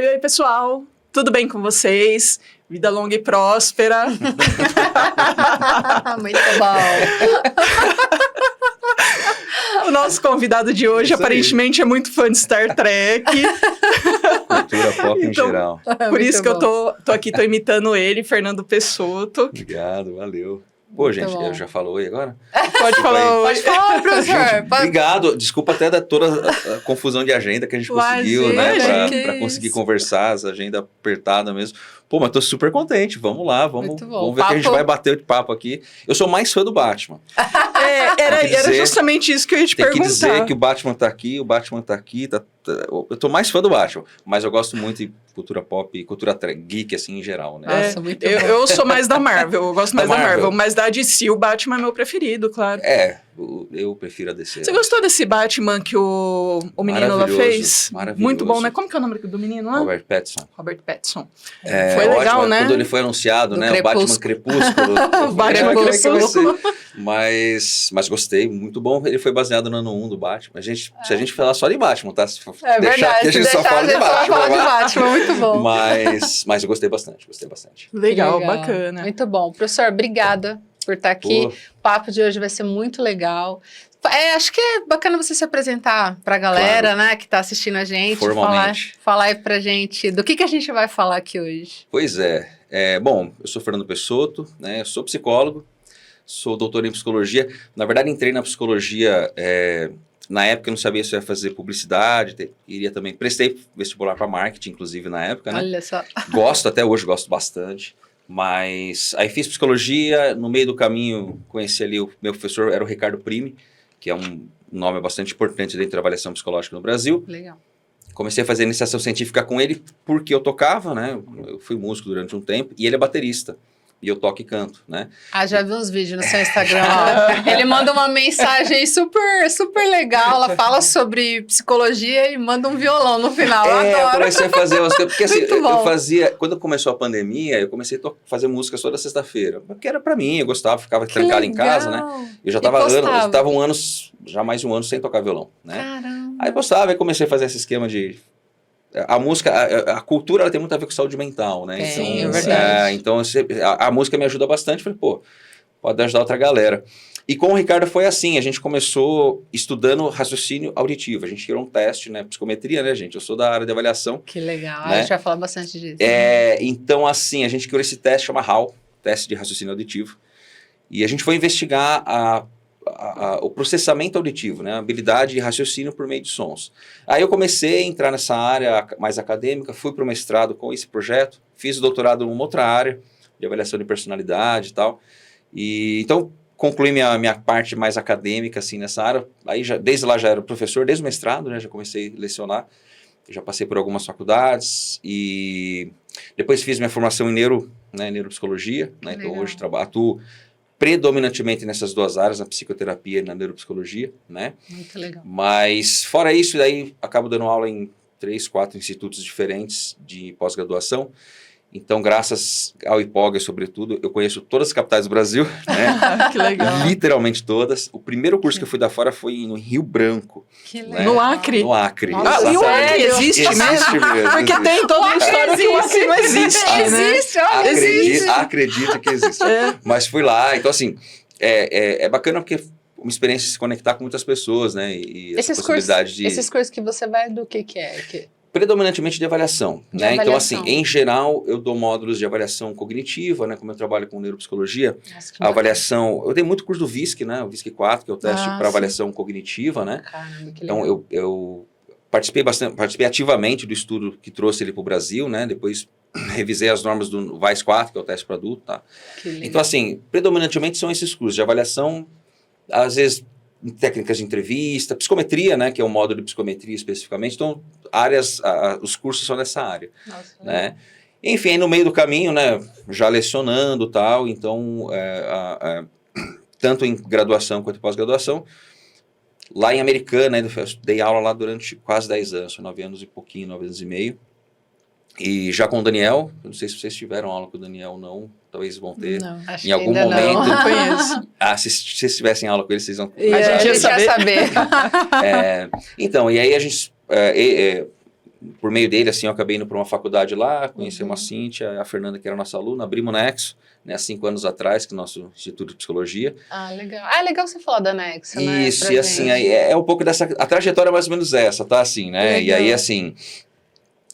Oi, oi, pessoal. Tudo bem com vocês? Vida longa e próspera. Muito bom. O nosso convidado de hoje, aparentemente, é muito fã de Star Trek. Cultura pop em geral. Por isso que eu tô aqui, tô imitando ele, Fernando Pessoto. Obrigado, valeu. Pô, gente, eu já falou oi agora? Pode falar oi. Pode falar, professor. Gente, obrigado. Desculpa até da toda a confusão de agenda que a gente conseguiu, né? Pra conseguir conversar, essa agenda apertada mesmo. Pô, mas tô super contente. Vamos lá, vamos ver o que a gente vai bater de papo aqui. Eu sou mais fã do Batman. Era justamente isso que eu ia te perguntar. Tem que dizer que o Batman tá aqui, eu tô mais fã do Batman, mas eu gosto muito de cultura pop e cultura geek, assim, em geral, né? Nossa, muito bom. Eu sou mais da Marvel, eu gosto mais da Marvel, mas da DC, o Batman é meu preferido, claro. Eu prefiro a DC. Você gostou desse Batman que o menino lá fez? Maravilhoso. Muito bom, né? Como que é o nome do menino lá? Robert Pattinson. Foi legal, ótimo, né? Quando ele foi anunciado, né? Crepúsculo. O Batman Crepúsculo. O Batman Crepúsculo. Mas gostei, muito bom. Ele foi baseado no ano 1 do Batman. Se a gente falar só de Batman, tá? É verdade. A gente só fala de Batman. Muito bom. Mas eu gostei bastante, Legal, bacana. Muito bom. Professor, obrigada por estar aqui. O papo de hoje vai ser muito legal. Acho que é bacana você se apresentar para a galera, né, que está assistindo a gente. Formalmente. Falar aí pra gente do que a gente vai falar aqui hoje. Pois bom, eu sou Fernando Pessoto, né, eu sou psicólogo, sou doutor em psicologia. Na verdade, entrei na psicologia, na época eu não sabia se eu ia fazer publicidade, prestei vestibular para marketing, inclusive, na época, né? Olha só. Até hoje gosto bastante. Mas aí fiz psicologia, no meio do caminho conheci ali o meu professor, era o Ricardo Prime, que é um nome bastante importante dentro da avaliação psicológica no Brasil. Legal. Comecei a fazer iniciação científica com ele porque eu tocava, né? Eu fui músico durante um tempo e ele é baterista. E eu toco e canto, né? Já vi uns vídeos no seu Instagram. Ele manda uma mensagem super, super legal. Ela fala sobre psicologia e manda um violão no final. Eu adoro. Eu comecei a fazer umas coisas. Porque assim, quando começou a pandemia, eu comecei a fazer música toda sexta-feira. Porque era pra mim, eu gostava, ficava trancado em casa, né? Eu já tava mais de um ano sem tocar violão, né? Caramba. Aí postava e comecei a fazer esse esquema de... A música, a cultura, ela tem muito a ver com saúde mental, né? Sim, é verdade. Então, a música me ajuda bastante. Falei, pode ajudar outra galera. E com o Ricardo foi assim, a gente começou estudando raciocínio auditivo. A gente tirou um teste, né? Psicometria, né, gente? Eu sou da área de avaliação. Que legal, né? A gente vai falar bastante disso. Então, assim, a gente criou esse teste, chama HAL, teste de raciocínio auditivo. E a gente foi investigar o processamento auditivo, né? A habilidade de raciocínio por meio de sons. Aí eu comecei a entrar nessa área mais acadêmica, fui para o mestrado com esse projeto, fiz o doutorado numa outra área, de avaliação de personalidade e tal. Então, concluí minha parte mais acadêmica, assim, nessa área. Aí, desde lá já era professor, desde o mestrado, né? Já comecei a lecionar. Já passei por algumas faculdades e depois fiz minha formação em neuropsicologia, né? Então, hoje atuo predominantemente nessas duas áreas, na psicoterapia e na neuropsicologia, né? Muito legal. Mas, fora isso, daí acabo dando aula em 3, 4 institutos diferentes de pós-graduação. Então, graças ao IPOGA, sobretudo, eu conheço todas as capitais do Brasil, né? Que legal. Literalmente todas. O primeiro curso que eu fui da fora foi no Rio Branco. Que né? legal. No Acre? No Acre. Nossa, E o Acre existe mesmo? Porque tem toda a história que o Acre não existe, né? Existe. Acredito que existe. Mas fui lá, então assim, é bacana porque uma experiência de se conectar com muitas pessoas, né? E essa possibilidade de... Esses cursos que você vai, do que é? Predominantemente de avaliação, né? Avaliação. Então, assim, em geral, eu dou módulos de avaliação cognitiva, né? Como eu trabalho com neuropsicologia, a avaliação... Eu dei muito curso do VISC, né? O VISC 4, que é o teste para avaliação cognitiva, né? Caramba, que legal. Então, eu participei ativamente do estudo que trouxe ele para o Brasil, né? Depois revisei as normas do VAIS 4, que é o teste para adulto, tá? Então, assim, predominantemente são esses cursos de avaliação, às vezes técnicas de entrevista, psicometria, né, que é um módulo de psicometria especificamente. Então, os cursos são nessa área. Nossa, né? Enfim, aí no meio do caminho, né, já lecionando e tal, então, tanto em graduação quanto em pós-graduação, lá em Americana, eu dei aula lá durante quase 10 anos, 9 anos e pouquinho, 9 anos e meio. E já com o Daniel, eu não sei se vocês tiveram aula com o Daniel ou não, talvez vão ter em algum momento. Não conheço. Se vocês tivessem aula com ele, vocês vão... A gente ia saber. Então, e aí a gente, por meio dele, assim, eu acabei indo para uma faculdade lá, conheci uma Cíntia, a Fernanda, que era nossa aluna, abrimos o Nexo, né, há 5 anos atrás, que é o nosso Instituto de Psicologia. Ah, legal. Ah, é legal você falar da Nexo, né? Isso, e assim, aí é um pouco dessa... A trajetória é mais ou menos essa, tá? Assim, né? Legal. E aí, assim,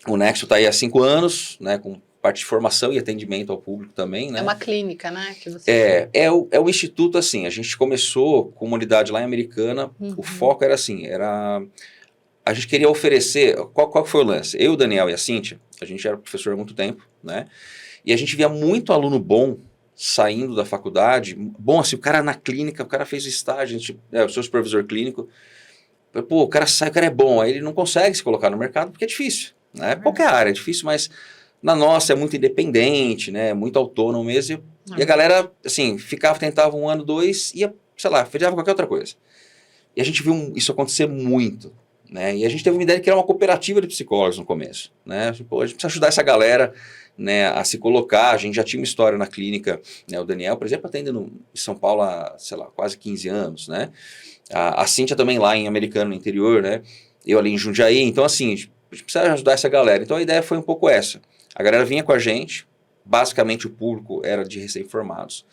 o Nexo tá aí há 5 anos, né? Com parte de formação e atendimento ao público também, né? É uma clínica, né? Que você É o instituto, assim, a gente começou com uma unidade lá em Americana, o foco era assim, a gente queria oferecer, qual foi o lance? Eu, o Daniel e a Cíntia, a gente era professor há muito tempo, né? E a gente via muito aluno bom saindo da faculdade, bom assim, o cara na clínica, o cara fez estágio, eu sou supervisor clínico, pô, o cara sai, o cara é bom, aí ele não consegue se colocar no mercado porque é difícil, né? Qualquer área é difícil, mas na nossa é muito independente, né? Muito autônomo mesmo, e a galera, assim, tentava 1 ano, 2, ia, sei lá, fazia qualquer outra coisa. E a gente viu isso acontecer muito, né? E a gente teve uma ideia de criar uma cooperativa de psicólogos no começo, né? Pô, a gente precisa ajudar essa galera, né, a se colocar. A gente já tinha uma história na clínica, né? O Daniel, por exemplo, atende em São Paulo há, sei lá, quase 15 anos, né? A Cíntia também lá em Americana, no interior, né? Eu ali em Jundiaí. Então, assim, a gente precisa ajudar essa galera. Então, a ideia foi um pouco essa. A galera vinha com a gente, basicamente o público era de recém-formados.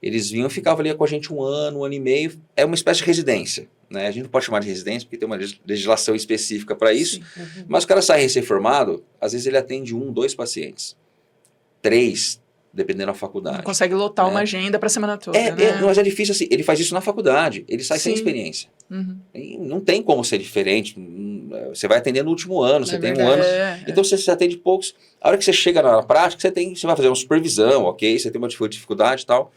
Eles vinham e ficavam ali com a gente 1 ano, 1 ano e meio. É uma espécie de residência, né? A gente não pode chamar de residência porque tem uma legislação específica para isso. Mas o cara sai recém-formado, às vezes ele atende 1, 2 pacientes. 3, dependendo da faculdade. Não consegue lotar uma agenda para a semana toda, né? Mas é difícil assim. Ele faz isso na faculdade, ele sai sem experiência. E não tem como ser diferente. Você vai atender no último ano, você tem 1 ano. Então você atende poucos. A hora que você chega na prática, você vai fazer uma supervisão, ok? Você tem uma dificuldade e tal.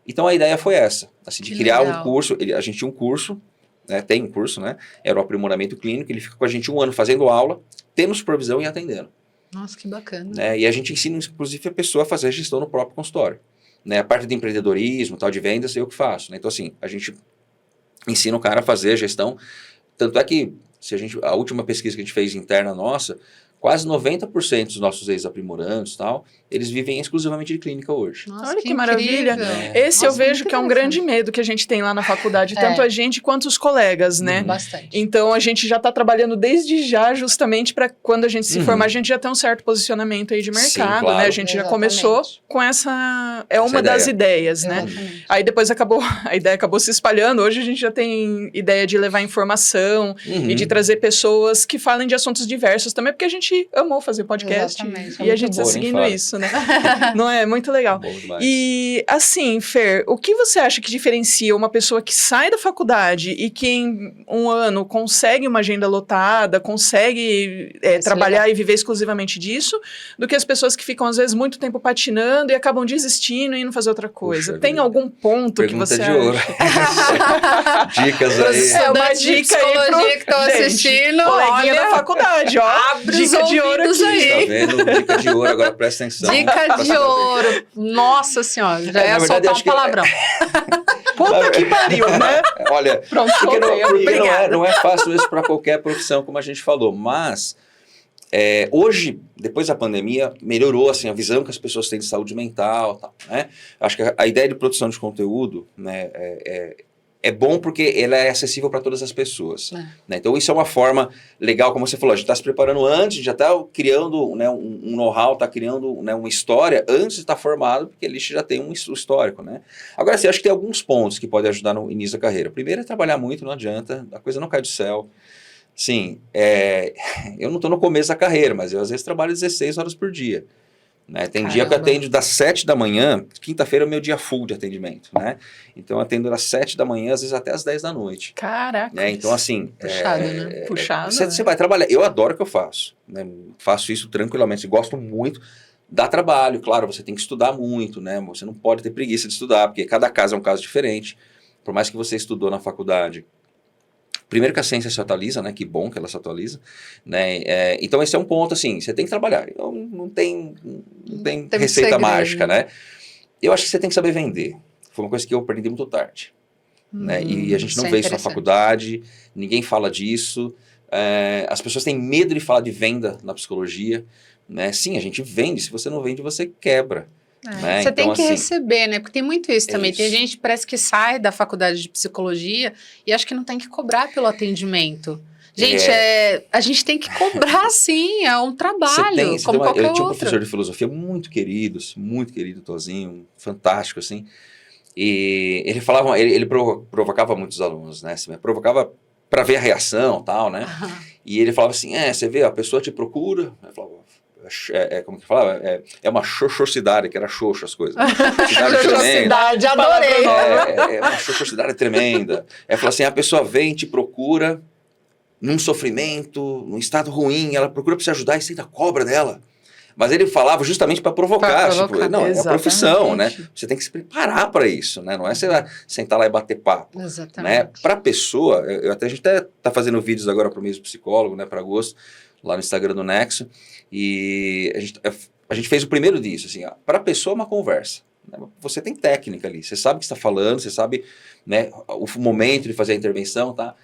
Então a ideia foi essa, assim, de criar um curso. A gente tinha um curso, né, tem um curso, né? Era o aprimoramento clínico. Ele fica com a gente 1 ano fazendo aula, tendo supervisão e atendendo. Nossa, que bacana. Né? E a gente ensina, inclusive, a pessoa a fazer a gestão no próprio consultório. Né? A parte de empreendedorismo, tal, de vendas, eu que faço. Né? Então, assim, a gente ensina o cara a fazer a gestão. Tanto é que, a última pesquisa que a gente fez interna nossa, quase 90% dos nossos ex-aprimorandos, tal, eles vivem exclusivamente de clínica hoje. Nossa, olha que maravilha. Esse eu vejo que é um grande medo que a gente tem lá na faculdade, tanto a gente quanto os colegas, né? Bastante. Então a gente já está trabalhando desde já, justamente para quando a gente se formar, a gente já tem um certo posicionamento aí de mercado, sim, claro, né? A gente já começou com essa... É uma das ideias, né? Aí depois a ideia acabou se espalhando. Hoje a gente já tem ideia de levar informação e de trazer pessoas que falem de assuntos diversos também, porque a gente amou fazer podcast e a gente está seguindo isso, né? Não é? Muito legal. E assim, Fer, o que você acha que diferencia uma pessoa que sai da faculdade e que em 1 ano consegue uma agenda lotada, consegue trabalhar e viver exclusivamente disso, do que as pessoas que ficam às vezes muito tempo patinando e acabam desistindo e indo fazer outra coisa? Tem algum ponto pergunta que você de ouro. Dicas aí. É uma dica aí que estão assistindo. Coleguinha da faculdade, ó. Abre dica de ouro aqui. Tá vendo? Dica de ouro, agora presta atenção. Dica de ouro. Nossa senhora, já ia soltar um palavrão. Puta que pariu, né? Olha, pronto, porque não é fácil isso para qualquer profissão, como a gente falou, mas hoje, depois da pandemia, melhorou assim, a visão que as pessoas têm de saúde mental, tal, né? Acho que a ideia de produção de conteúdo, né, é bom porque ela é acessível para todas as pessoas. Né? Então, isso é uma forma legal, como você falou, a gente está se preparando antes, a gente já está criando, né, um know-how, está criando, né, uma história antes de estar formado, porque ele já tem um histórico. Né? Agora, assim, acho que tem alguns pontos que podem ajudar no início da carreira. Primeiro é trabalhar muito, não adianta, a coisa não cai do céu. Sim, eu não estou no começo da carreira, mas eu às vezes trabalho 16 horas por dia. Né? Tem dia que eu atendo das 7 da manhã, quinta-feira é o meu dia full de atendimento, né? Então eu atendo das 7 da manhã, às vezes até às 10 da noite. Caraca. Né? Então assim... Puxado, né? Puxado. Você vai trabalhar. Eu adoro o que eu faço. Né? Faço isso tranquilamente, gosto muito. Dá trabalho, claro, você tem que estudar muito, né? Você não pode ter preguiça de estudar, porque cada caso é um caso diferente. Por mais que você estudou na faculdade... Primeiro que a ciência se atualiza, né? Que bom que ela se atualiza. Né? Então esse é um ponto, assim, você tem que trabalhar. Não tem receita mágica, né? Eu acho que você tem que saber vender. Foi uma coisa que eu aprendi muito tarde. Né? E a gente não vê isso na faculdade, ninguém fala disso. As pessoas têm medo de falar de venda na psicologia. Né? Sim, a gente vende. Se você não vende, você quebra. Né? Você então, tem que assim, receber, né? Porque tem muito isso também. Isso. Tem gente que parece que sai da faculdade de psicologia e acha que não tem que cobrar pelo atendimento. Gente, a gente tem que cobrar, sim, é um trabalho, como qualquer outro. Eu tinha um professor de filosofia muito querido, Tozinho, fantástico, assim, e ele falava, ele provocava muitos alunos, né, assim, provocava para ver a reação e tal, né, e ele falava assim, você vê, a pessoa te procura, eu falava, como que falava? É uma xoxosidade, que era xoxo as coisas. Xoxosidade, adorei. Uma xoxosidade tremenda. Falou assim, a pessoa vem, te procura, num sofrimento, num estado ruim, ela procura para se ajudar e senta a cobra dela. Mas ele falava justamente para provocar. Tipo, não, é a profissão, né? Você tem que se preparar para isso, né? Não é você sentar lá e bater papo. Exatamente. Né? Para a pessoa, a gente até está fazendo vídeos agora para o mês do psicólogo, né? Para agosto, lá no Instagram do Nexo. E a gente fez o primeiro disso, assim, para a pessoa é uma conversa. Né? Você tem técnica ali, você sabe o que está falando, você sabe, né, o momento de fazer a intervenção, tá?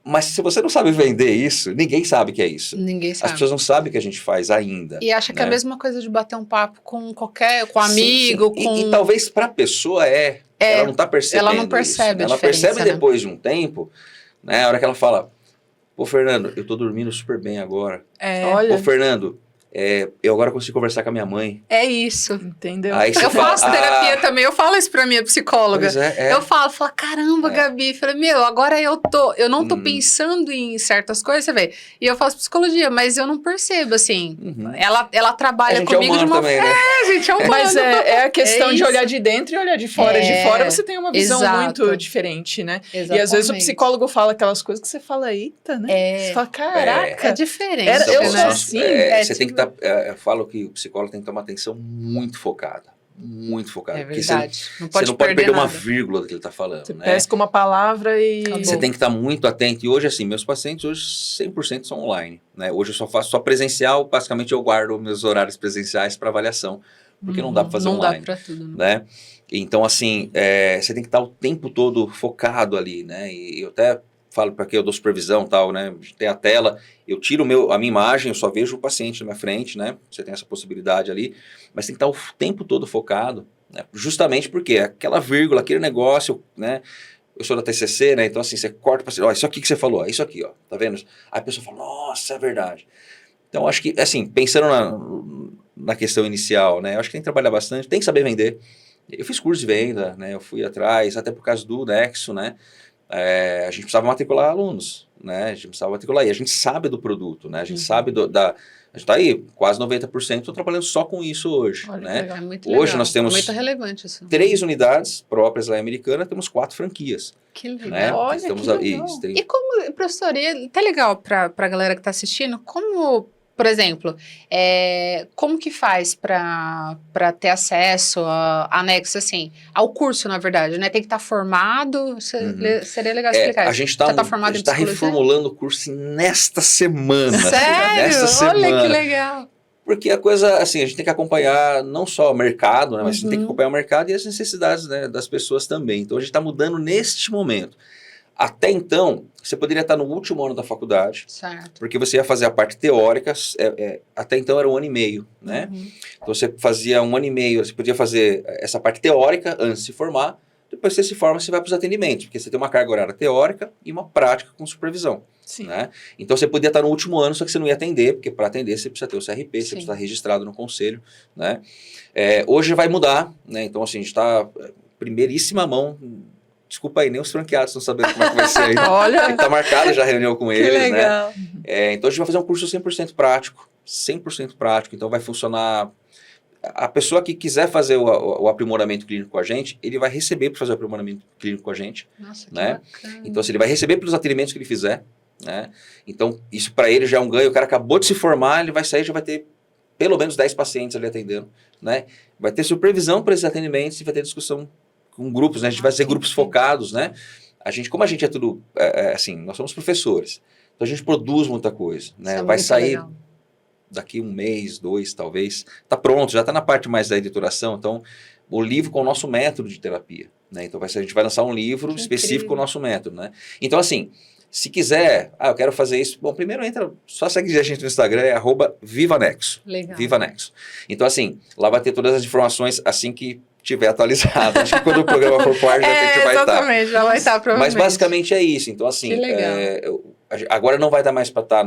Mas se você não sabe vender isso, ninguém sabe que é isso. Ninguém sabe. As pessoas não sabem o que a gente faz ainda. E acha que é a mesma coisa de bater um papo com amigo, sim. com... E talvez para a pessoa ela não está percebendo. Ela não percebe isso, né? Ela percebe depois de um tempo, né? A hora que ela fala, pô, Fernando, eu tô dormindo super bem agora. Olha. Pô, Fernando, eu agora consigo conversar com a minha mãe. É isso. Entendeu? Aí eu faço terapia também, eu falo isso pra minha psicóloga. Eu falo, caramba, Gabi, falei, agora eu não tô pensando em certas coisas, você vê. E eu faço psicologia, mas eu não percebo, assim. Ela trabalha comigo de uma forma. Também, né? Gente, é humano. Mas é a questão de olhar de dentro e olhar de fora. De fora você tem uma visão muito diferente, né? Exatamente. E às vezes o psicólogo fala aquelas coisas que você fala, eita, né? Você fala, caraca. É diferente. Eu sou assim. Você tem que eu falo que o psicólogo tem que tomar atenção muito focada. Muito focada. É verdade. Você não pode perder uma vírgula do que ele está falando. Você pesca uma palavra e... Você tem que estar muito atento. E hoje, assim, meus pacientes hoje 100% são online. Né? Hoje eu só faço só presencial. Basicamente eu guardo meus horários presenciais para avaliação. Porque não dá para fazer online. Não dá para tudo. Né? Então, assim, você tem que estar o tempo todo focado ali. Né? E eu até falo para que eu dou supervisão e tal, né? Tem a tela, eu tiro a minha imagem, eu só vejo o paciente na minha frente, né? Você tem essa possibilidade ali, mas tem que estar o tempo todo focado, né? Justamente porque aquela vírgula, aquele negócio, né? Eu sou da TCC, né? Então assim, você corta o paciente, isso aqui que você falou, isso aqui, ó, tá vendo? Aí a pessoa fala, nossa, é verdade. Então acho que, assim, pensando na questão inicial, né? Eu acho que tem que trabalhar bastante, tem que saber vender. Eu fiz curso de venda, né? Eu fui atrás, até por causa do Nexo, né? A gente precisava matricular alunos, né? A gente precisava matricular, e a gente sabe do produto, né? A gente sabe a gente tá aí, quase 90%, estou trabalhando só com isso hoje, né? É muito hoje legal. Nós temos muito relevante isso. 3 unidades próprias lá em Americana, temos 4 franquias. Que legal. Né? Olha, que legal. E como, professor, e até legal para a galera que está assistindo, como... Por exemplo, como que faz para ter acesso a anexo, assim, ao curso, na verdade, né? Tem que estar formado? Seria legal explicar. A gente está reformulando o curso nesta semana. Sério? Nesta semana. Olha que legal. Porque a coisa, assim, a gente tem que acompanhar não só o mercado, né? Mas a gente tem que acompanhar o mercado e as necessidades, né, das pessoas também. Então, a gente está mudando neste momento. Até então, você poderia estar no último ano da faculdade, certo. Porque você ia fazer a parte teórica, até então era 1 ano e meio, né? Então você fazia 1 ano e meio, você podia fazer essa parte teórica antes de se formar, depois você se forma, você vai para os atendimentos, porque você tem uma carga horária teórica e uma prática com supervisão. Sim. Né? Então você podia estar no último ano, só que você não ia atender, porque para atender você precisa ter o CRP, você precisa estar registrado no conselho. Né? Hoje vai mudar, né? Então assim, a gente está primeiríssima mão. Desculpa aí, nem os franqueados estão sabendo como é que vai ser ainda. Olha! Está marcada já a reunião com eles, legal. Né? Então a gente vai fazer um curso 100% prático. 100% prático. Então vai funcionar... A pessoa que quiser fazer o aprimoramento clínico com a gente, ele vai receber para fazer o aprimoramento clínico com a gente. Nossa, que né? bacana. Então assim, ele vai receber pelos atendimentos que ele fizer. Né? Então isso para ele já é um ganho. O cara acabou de se formar, ele vai sair e já vai ter pelo menos 10 pacientes ali atendendo. Né? Vai ter supervisão para esses atendimentos e vai ter discussão com grupos, né? A gente vai fazer grupos focados, né? Como a gente é tudo, assim, nós somos professores, então a gente produz muita coisa, né? Vai sair daqui 1 mês, 2, talvez, tá pronto, já tá na parte mais da editoração, então o livro com o nosso método de terapia, né? Então a gente vai lançar um livro específico com o nosso método, né? Então assim, se quiser, eu quero fazer isso, bom, primeiro só segue a gente no Instagram, @VivaNexo. Legal. VivaNexo. Então assim, lá vai ter todas as informações assim que tiver atualizado. Acho que quando o programa for pro ar, já vai estar. Exatamente, já vai estar, provavelmente. Mas basicamente é isso. Então, assim, que legal. Agora não vai dar mais para estar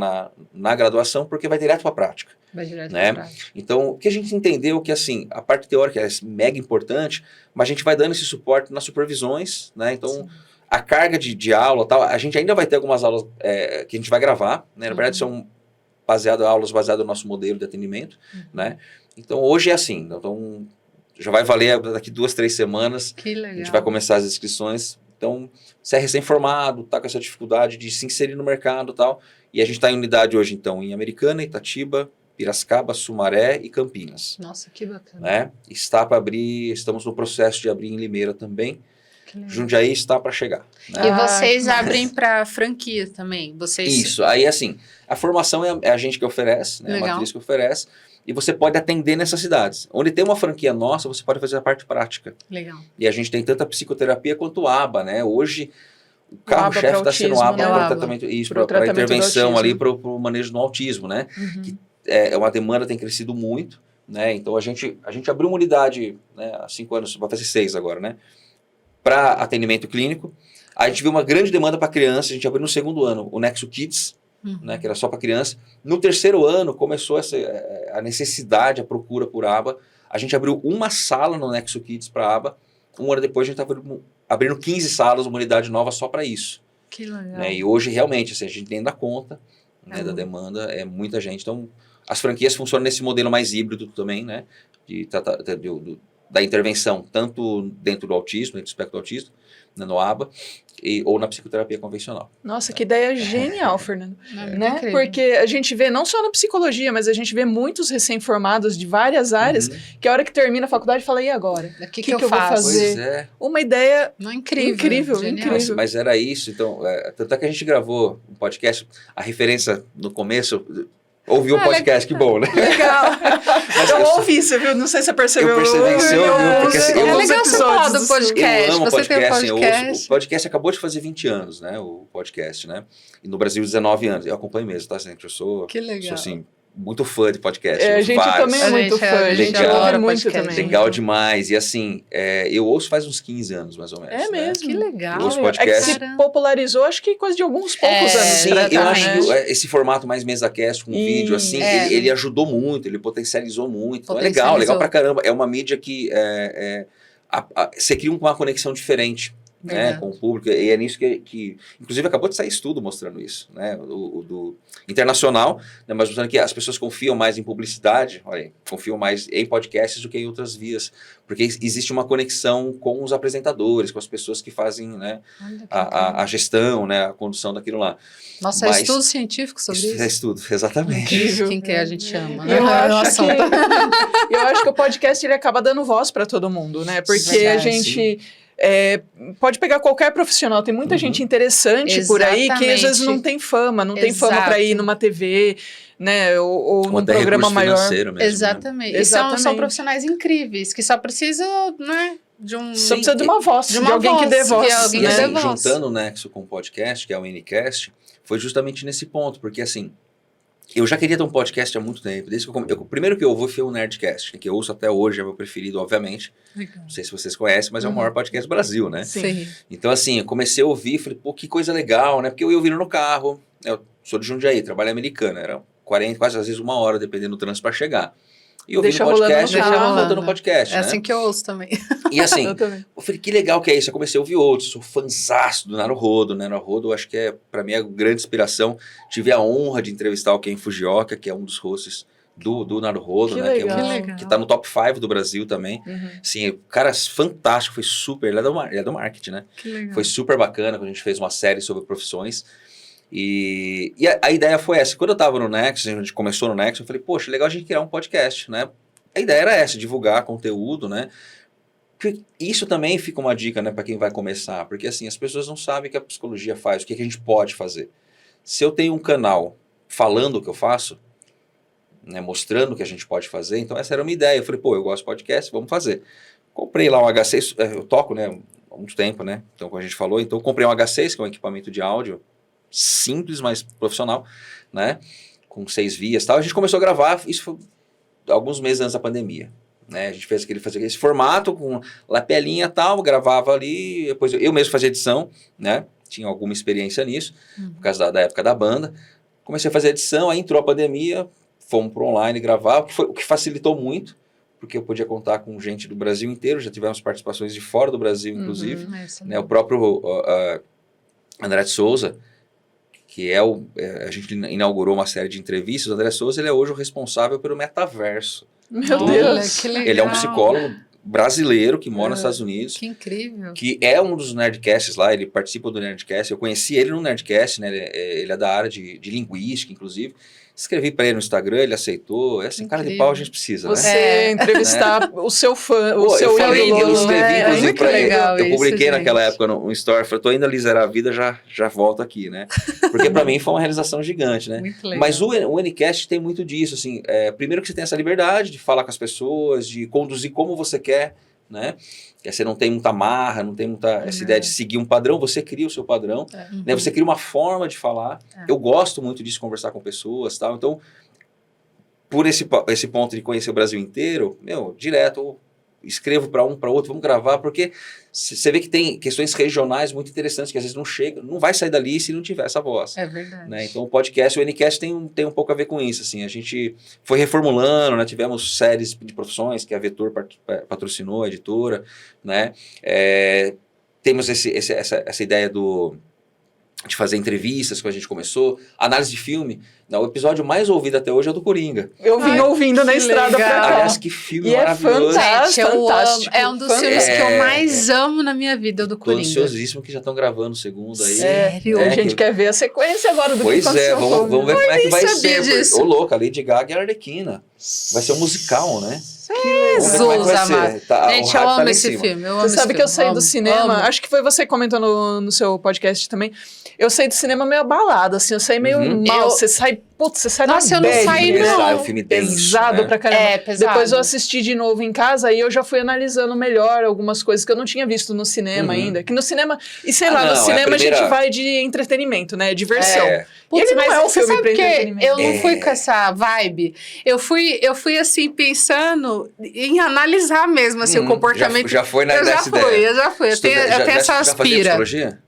na graduação, porque vai direto para a prática. Vai direto né? para a prática. Então, o que a gente entendeu que, assim, a parte teórica é mega importante, mas a gente vai dando esse suporte nas supervisões, né? Então, sim, a carga de aula, tal, a gente ainda vai ter algumas aulas que a gente vai gravar, né? Na verdade, são aulas baseadas no nosso modelo de atendimento, né? Então, hoje é assim. Então, já vai valer daqui 2, 3 semanas. Que legal. A gente vai começar as inscrições. Então, você é recém-formado, está com essa dificuldade de se inserir no mercado e tal. E a gente está em unidade hoje, então, em Americana, Itatiba, Piracicaba, Sumaré e Campinas. Nossa, que bacana. Né? Está para abrir, estamos no processo de abrir em Limeira também. Jundiaí está para chegar. Né? E vocês abrem para franquia também? Vocês... Isso, aí assim, a formação é a gente que oferece, né? A matriz que oferece, e você pode atender nessas cidades. Onde tem uma franquia nossa, você pode fazer a parte prática. Legal. E a gente tem tanto a psicoterapia quanto o ABA, né? Hoje, o carro-chefe está sendo o ABA para tratamento, isso, para intervenção ali, para o manejo do autismo, né? Que é uma demanda que tem crescido muito, né? Então a gente abriu uma unidade, né, há 5 anos, vai fazer 6 agora, né? Para atendimento clínico. A gente viu uma grande demanda para criança, a gente abriu no 2º ano o Nexo Kids, né, que era só para criança. No 3º ano começou a necessidade, a procura por aba. A gente abriu uma sala no Nexo Kids para aba. 1 ano depois a gente estava abrindo 15 salas, uma unidade nova só para isso. Que legal. Né? E hoje realmente assim, a gente tem da conta, né, da demanda, é muita gente. Então as franquias funcionam nesse modelo mais híbrido também, né, da intervenção, tanto dentro do autismo, dentro do espectro do autismo, né, no ABA, ou na psicoterapia convencional. Nossa, que ideia genial, Fernando. Né? Porque a gente vê, não só na psicologia, mas a gente vê muitos recém-formados de várias áreas, que a hora que termina a faculdade fala, e agora? O que eu vou fazer? Pois é. Uma ideia incrível. Mas era isso, então, tanto é que a gente gravou um podcast, a referência no começo... Ouviu o podcast, que bom, né? Legal. Mas eu ouvi, você viu? Não sei se você percebeu. Eu percebi que você ouviu, porque assim, é legal você falar do podcast. Eu amo você podcast, tem um podcast. O podcast acabou de fazer 20 anos, né? O podcast, né? E no Brasil, 19 anos. Eu acompanho mesmo, tá? Eu sou, que legal. Sou assim, muito fã de podcast. A gente também é muito fã. A gente adora muito também. Legal demais. E assim, eu ouço faz uns 15 anos, mais ou menos. É mesmo. Né? Que legal. Eu ouço podcast. É que se popularizou, acho que coisa de alguns poucos anos. Sim, eu acho que esse formato mais mesa cast com vídeo, assim, ele ajudou muito, ele potencializou muito. Então é legal pra caramba. É uma mídia que você cria uma conexão diferente. Né, com o público, e é nisso que inclusive acabou de sair estudo mostrando isso, né, do internacional, né, mas mostrando que as pessoas confiam mais em publicidade, olha, confiam mais em podcasts do que em outras vias, porque existe uma conexão com os apresentadores, com as pessoas que fazem, né, a gestão, né, a condução daquilo lá. Nossa, é estudo científico sobre isso? É estudo, exatamente. Incrível. Quem que a gente chama, né? Eu acho que o podcast ele acaba dando voz para todo mundo, né, porque a gente... pode pegar qualquer profissional, tem muita gente interessante por aí que às vezes não tem fama, tem fama para ir numa TV, né, ou num programa maior. Mesmo, exatamente. Né? São profissionais incríveis que só precisam, né, só precisa de uma voz, de alguém que dê voz. E assim, juntando o Nexo com o podcast, que é o Ncast, foi justamente nesse ponto, porque assim, eu já queria ter um podcast há muito tempo. Desde que o primeiro que eu ouvi foi o Nerdcast, que eu ouço até hoje, é meu preferido, obviamente. Legal. Não sei se vocês conhecem, mas é o maior podcast do Brasil, né? Sim. Então, assim, eu comecei a ouvir, falei, pô, que coisa legal, né? Porque eu ia ouvindo no carro. Eu sou de Jundiaí, trabalho em Americana, era 40, quase às vezes 1 hora, dependendo do trânsito para chegar. E ouvindo podcast, voltando no podcast, né? É assim que eu ouço também. E assim, eu falei, que legal que é isso. Eu comecei a ouvir outros, sou fãzaço do Naruhodo. Naruhodo, acho que pra mim, é a grande inspiração. Tive a honra de entrevistar o Ken Fujioka, que é um dos hosts do Naruhodo, né? Que tá no top 5 do Brasil também. Sim, o cara fantástico, foi super. Ele é do marketing, né? Que legal. Foi super bacana quando a gente fez uma série sobre profissões. E a ideia foi essa. Quando eu tava no Nexo, a gente começou no Nexo, eu falei, poxa, legal a gente criar um podcast, né? A ideia era essa, divulgar conteúdo, né? Porque isso também fica uma dica, né, para quem vai começar, porque assim, as pessoas não sabem o que a psicologia faz, o que a gente pode fazer. Se eu tenho um canal falando o que eu faço, né, mostrando o que a gente pode fazer, então essa era uma ideia. Eu falei, pô, eu gosto de podcast, vamos fazer. Comprei lá um H6, eu toco, né, há muito tempo, né, então como a gente falou, então eu comprei um H6, que é um equipamento de áudio simples, mas profissional, né, com 6 vias e tal. A gente começou a gravar, isso foi alguns meses antes da pandemia, né? A gente fazia esse formato com lapelinha e tal, gravava ali, depois eu mesmo fazia edição, né? Tinha alguma experiência nisso, por causa da época da banda. Comecei a fazer edição, aí entrou a pandemia, fomos para online gravar, o que facilitou muito, porque eu podia contar com gente do Brasil inteiro, já tivemos participações de fora do Brasil, inclusive. Né? O próprio André de Souza, que a gente inaugurou uma série de entrevistas. O André Souza, ele é hoje o responsável pelo metaverso. Meu Deus! Que legal. Ele é um psicólogo brasileiro que mora nos Estados Unidos. Que incrível. Que é um dos Nerdcasts lá, ele participa do Nerdcast. Eu conheci ele no Nerdcast, né? Ele é da área de linguística, inclusive. Escrevi para ele no Instagram, ele aceitou. Esse cara de pau a gente precisa, né? Você entrevistar o seu fã, o Pô, seu ídolo. Eu escrevi, inclusive, para ele. Eu publiquei isso, naquela época no story, falei, tô indo ali zerar a vida, já volto aqui, né? Porque para mim foi uma realização gigante, né? Muito legal. Mas o Ncast tem muito disso, assim. Primeiro que você tem essa liberdade de falar com as pessoas, de conduzir como você quer, né? Que você não tem muita marra, não tem muita essa ideia de seguir um padrão, você cria o seu padrão, né? Você cria uma forma de falar. Eu gosto muito disso, conversar com pessoas, tal. Então, por esse ponto de conhecer o Brasil inteiro, direto, escrevo para um, para outro, vamos gravar, porque você vê que tem questões regionais muito interessantes que às vezes não chega, não vai sair dali se não tiver essa voz. É verdade. Né? Então o podcast, o Ncast tem um pouco a ver com isso, assim, a gente foi reformulando, né? Tivemos séries de profissões que a Vetor patrocinou, a editora, né? Temos essa ideia de fazer entrevistas que a gente começou, análise de filme. Não, o episódio mais ouvido até hoje é o do Coringa. Eu vim ouvindo na estrada pra cá. Aliás, que filme e maravilhoso. Gente, fantástico. É um dos filmes que eu mais amo na minha vida, o do Tô Coringa. ansiosíssimo que já estão gravando o segundo aí. Sério? A gente quer ver a sequência agora do que aconteceu. Vamos ver como é que vai ser. Disso. Ô, louco, a Lady Gaga e a Arlequina. Vai ser um musical, né? Jesus amado. Gente, eu amo esse filme. Você sabe que eu saí do cinema, acho que foi você comentando no seu podcast também. Eu saí do cinema meio abalado, assim, eu saí meio mal. Você sai Nossa, eu não saí, não. O filme denso, pesado, né? Pra caramba. Pesado. Depois eu assisti de novo em casa e eu já fui analisando melhor algumas coisas que eu não tinha visto no cinema ainda. Que no cinema, e sei lá, no cinema a gente vai de entretenimento, né? Diversão. Putz, e ele não é um filme pra que entretenimento. Eu não fui com essa vibe. Eu fui assim, pensando em analisar mesmo, assim, o comportamento. Já foi nessa ideia. Eu já fui. Eu tenho essa aspira. Psicologia?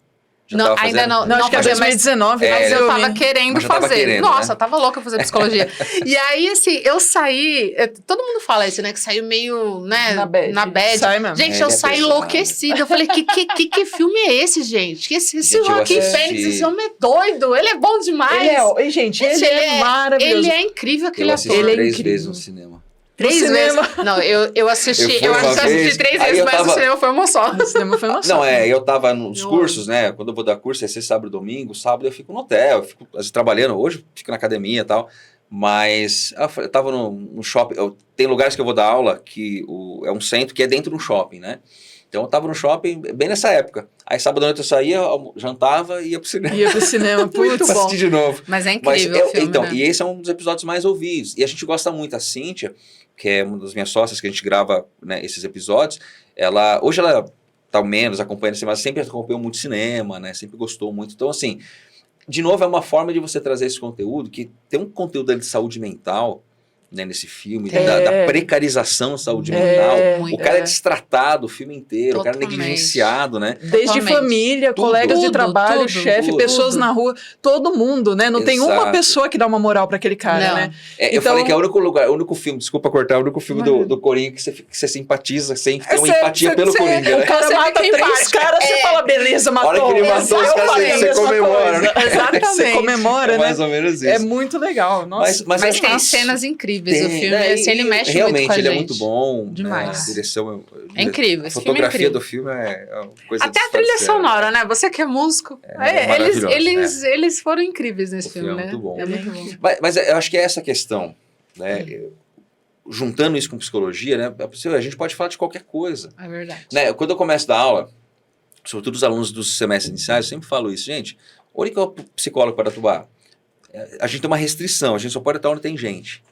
Não, ainda não. Não, acho que é 2019. Mas eu tava querendo fazer. Nossa, né? eu tava louca pra fazer psicologia. E aí, assim, eu saí... Todo mundo fala isso, né? Que saiu meio, né? Na bad. Sai mesmo. Gente, eu saí enlouquecida. Eu falei, que filme é esse, gente? Esse Joaquim Fênix, esse homem é doido. Ele é bom demais. Gente, ele é maravilhoso. Ele é incrível, aquele ator. Eu Ele assisti é 3 vezes no cinema. 3 vezes? Não, eu assisti... Eu acho que assisti 3 vezes, mas o cinema foi uma só. O cinema foi uma só. Não, eu tava nos cursos, né? Quando eu vou dar curso, é ser sábado e domingo. Sábado eu fico no hotel, eu fico às vezes, trabalhando. Hoje eu fico na academia e tal. Mas eu tava no shopping. Tem lugares que eu vou dar aula que é um centro que é dentro de um shopping, né? Então eu tava no shopping bem nessa época. Aí sábado à noite eu saía, jantava e ia pro cinema. Ia pro cinema, muito bom. Assistir de novo. Mas é incrível o filme, então, né? E esse é um dos episódios mais ouvidos. E a gente gosta muito, a Cíntia, que é uma das minhas sócias, que a gente grava, né, esses episódios, hoje ela tá menos acompanhando cinema, mas sempre acompanhou muito cinema, né, sempre gostou muito. Então, assim, de novo, é uma forma de você trazer esse conteúdo, que tem um conteúdo de saúde mental, né, nesse filme, da precarização da saúde mental. O cara é destratado o filme inteiro, Totalmente. o cara é negligenciado, né? Desde família, colegas de trabalho, chefe, pessoas na rua, todo mundo, né? Não tem uma pessoa que dá uma moral pra aquele cara, né? Eu falei que é o único filme, desculpa cortar, é o único filme do Coringa que você simpatiza, sem ter uma empatia pelo Coringa, né? O cara mata 3 caras, você fala, beleza, matou. A hora que ele matou os caras, você comemora, né? Exatamente. Você comemora, né? Mais ou menos isso. É muito legal. Nossa. Mas tem cenas incríveis. O filme, assim, ele mexe realmente, muito com a gente. Ele é muito bom. Demais. A direção é incrível. A fotografia do filme é uma coisa até a trilha sonora, né? Você que é músico. Eles foram incríveis nesse filme, né? É muito bom. É muito bom. Mas eu acho que é essa questão, né? Juntando isso com psicologia, né? A gente pode falar de qualquer coisa. É verdade. Né? Quando eu começo a dar aula, sobretudo os alunos dos semestres iniciais, eu sempre falo isso. Gente, onde que é o psicólogo para atuar? A gente tem uma restrição, a gente só pode atuar onde tem gente.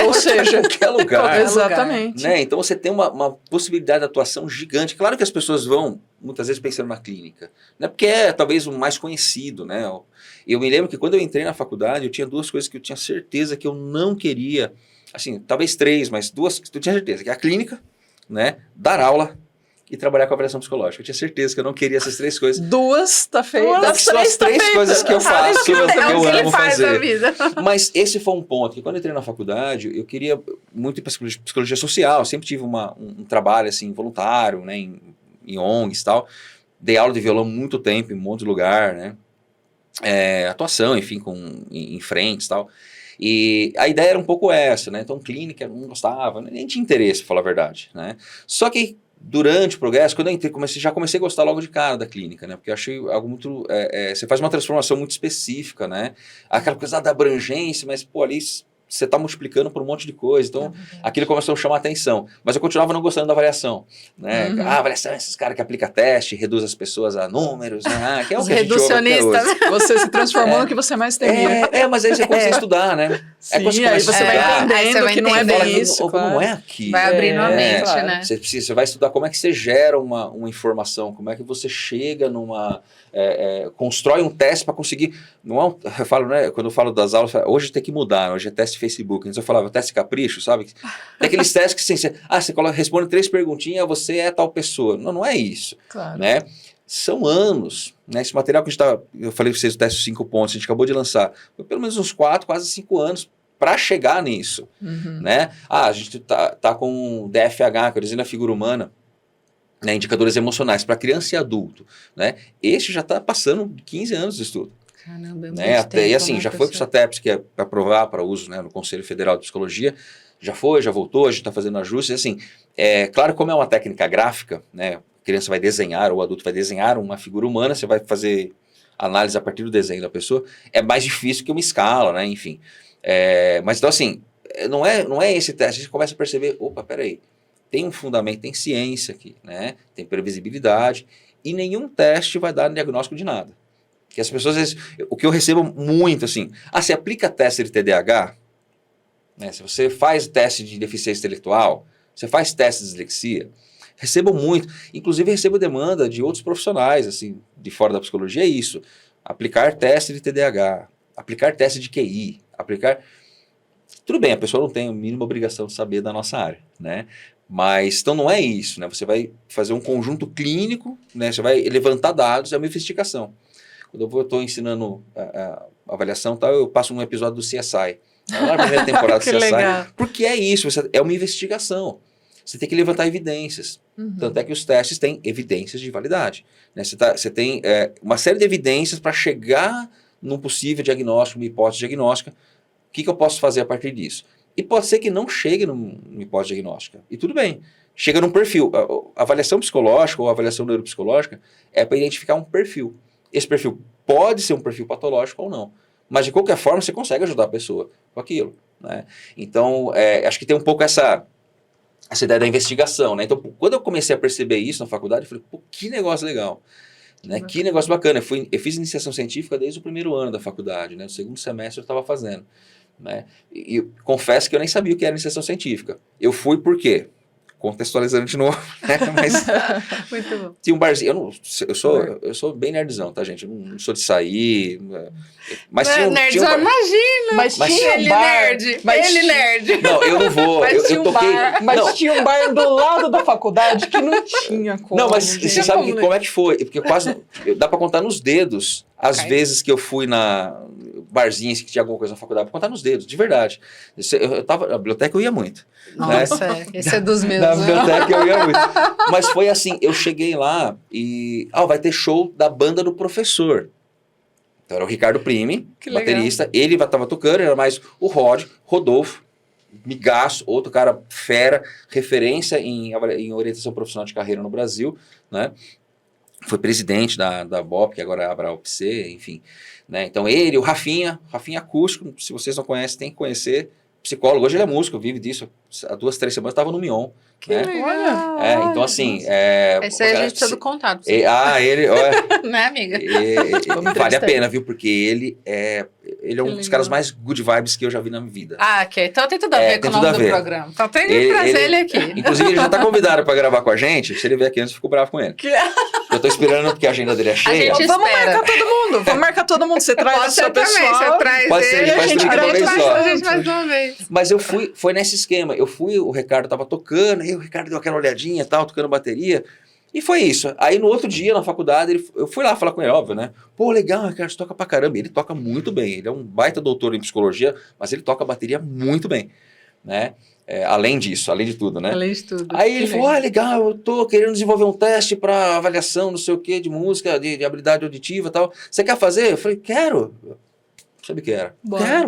Ou seja, em qualquer lugar. Exatamente. Né? Então você tem uma possibilidade de atuação gigante. Claro que as pessoas vão, muitas vezes, pensando na clínica, né? Porque é talvez o mais conhecido. Né? Eu me lembro que quando eu entrei na faculdade, eu tinha 2 coisas que eu tinha certeza que eu não queria assim, talvez 3, mas 2, eu tinha certeza, que é a clínica, né, dar aula e trabalhar com avaliação psicológica. Eu tinha certeza que eu não queria essas 3 coisas. 2 tá feita. São as 3 coisas que eu faço, que eu amo fazer. Vida. Mas esse foi um ponto, que quando eu entrei na faculdade, eu queria muito ir para psicologia social, eu sempre tive um trabalho, assim, voluntário, né, em ONGs e tal. Dei aula de violão muito tempo, em um monte de lugar, né, atuação, enfim, em frentes e tal. E a ideia era um pouco essa, né, então clínica, eu não gostava, nem tinha interesse, pra falar a verdade, né. Só que durante o progresso, quando eu entrei, já comecei a gostar logo de cara da clínica, né? Porque eu achei algo muito... você faz uma transformação muito específica, né? Aquela coisa da abrangência, mas, pô, ali você está multiplicando por um monte de coisa. Então, aquilo começou a chamar a atenção. Mas eu continuava não gostando da avaliação, né? A avaliação é esses caras que aplicam teste, reduz as pessoas a números, né? Que é o Os que a gente ouve até hoje. Você se transformou no que você mais temia. Mas aí você começa a estudar, né? Sim, aí você vai entendendo que não é bem isso, não é aqui. Vai abrindo a mente, né? Você vai estudar como é que você gera uma informação, como é que você chega constrói um teste para conseguir... eu falo, né? Quando eu falo das aulas, hoje tem que mudar, hoje é teste Facebook. Antes eu falava teste capricho, sabe? Tem aqueles testes que você responde 3 perguntinhas, você é tal pessoa. Não é isso. Claro. Né? São anos, né? Esse material que a gente eu falei para vocês, o teste 5 pontos, a gente acabou de lançar, foi pelo menos uns 4, quase 5 anos para chegar nisso, né? A gente tá com DFH, que é o desenho da figura humana, né? Indicadores emocionais para criança e adulto, né? Este já está passando 15 anos de estudo. Caramba, é muito né? tempo, E assim, já foi para o SATEPS, que é para aprovar para uso, né, no Conselho Federal de Psicologia, já voltou, a gente está fazendo ajustes, assim, claro, como é uma técnica gráfica, né? A criança vai desenhar, ou o adulto vai desenhar uma figura humana, você vai fazer análise a partir do desenho da pessoa, é mais difícil que uma escala, né? Enfim. Mas então assim, não é esse teste, a gente começa a perceber, opa, peraí, tem um fundamento, tem ciência aqui, né? Tem previsibilidade, e nenhum teste vai dar diagnóstico de nada. Que as pessoas, às vezes, o que eu recebo muito, assim, você aplica teste de TDAH, né? Se você faz teste de deficiência intelectual, você faz teste de dislexia, recebo muito, inclusive recebo demanda de outros profissionais, assim, de fora da psicologia, é isso, aplicar teste de TDAH, aplicar teste de QI, tudo bem, a pessoa não tem a mínima obrigação de saber da nossa área, né? Mas, então não é isso, né? Você vai fazer um conjunto clínico, né? Você vai levantar dados, é uma investigação. Quando eu estou ensinando a avaliação, tal, eu passo um episódio do CSI. Na primeira temporada do CSI. Legal. Porque é isso, é uma investigação. Você tem que levantar evidências. Tanto é que os testes têm evidências de validade. Né? Você tem uma série de evidências para chegar num possível diagnóstico, uma hipótese diagnóstica. O que eu posso fazer a partir disso? E pode ser que não chegue numa hipótese diagnóstica. E tudo bem. Chega num perfil. A avaliação psicológica ou a avaliação neuropsicológica é para identificar um perfil. Esse perfil pode ser um perfil patológico ou não. Mas, de qualquer forma, você consegue ajudar a pessoa com aquilo. Né? Então, acho que tem um pouco essa ideia da investigação. Né? Então, quando eu comecei a perceber isso na faculdade, eu falei, pô, que negócio legal. Né? Que negócio bacana. Eu fiz iniciação científica desde o primeiro ano da faculdade. Né? No segundo semestre eu estava fazendo. Né? E confesso que eu nem sabia o que era iniciação científica. Eu fui por quê? Contextualizando de novo, né? Mas muito bom. Tinha um barzinho, eu sou bem nerdzão, tá, gente? Eu não sou de sair, mas nerdzão, imagina! Mas tinha ele um bar, nerd, ele nerd. Não, eu não vou, mas eu toquei... Mas tinha um bar do lado da faculdade que não tinha como. Não, mas você sabe como é que foi? Porque dá pra contar nos dedos as vezes que eu fui na barzinhos que tinha alguma coisa na faculdade, pra contar nos dedos, de verdade. Eu tava na biblioteca, eu ia muito. Nossa, né? Esse é dos meus. Na biblioteca eu ia muito. Mas foi assim, eu cheguei lá e... vai ter show da banda do professor. Então era o Ricardo Prime, baterista. Ele estava tocando, era mais o Rodolfo, migaço, outro cara fera, referência em orientação profissional de carreira no Brasil, né? Foi presidente da BOP, que agora é a ABRA-UPC, enfim. Né? Então ele, o Rafinha Acústico, se vocês não conhecem, tem que conhecer. Psicólogo, hoje ele é músico, vive disso. Há 2, 3 semanas estava no Mion. Que né? legal! Então assim... Esse aí a gente precisa do contato. Ele... Né, amiga? Vale a pena, viu? Porque ele ele é um dos caras mais good vibes que eu já vi na minha vida. Ok. Então tem tudo a ver com o nome do programa. Então tem que trazer ele aqui. Inclusive, ele já tá convidado pra gravar com a gente. Se ele vier aqui antes, eu fico bravo com ele. Eu tô esperando porque a agenda dele é cheia. Vamos marcar todo mundo. Você traz o seu pessoal. Você traz pode ser, ele, a gente grava a gente mais uma vez. Mas foi nesse esquema. O Ricardo tava tocando, aí o Ricardo deu aquela olhadinha e tal, tocando bateria. E foi isso. Aí no outro dia, na faculdade, eu fui lá falar com ele, óbvio, né? Pô, legal, Ricardo, você toca pra caramba. Ele toca muito bem. Ele é um baita doutor em psicologia, mas ele toca bateria muito bem, né? Além disso, além de tudo, né? Além de tudo. Aí ele falou, legal, eu tô querendo desenvolver um teste pra avaliação, não sei o quê, de música, de habilidade auditiva e tal. Você quer fazer? Eu falei, quero. Sabe o que era?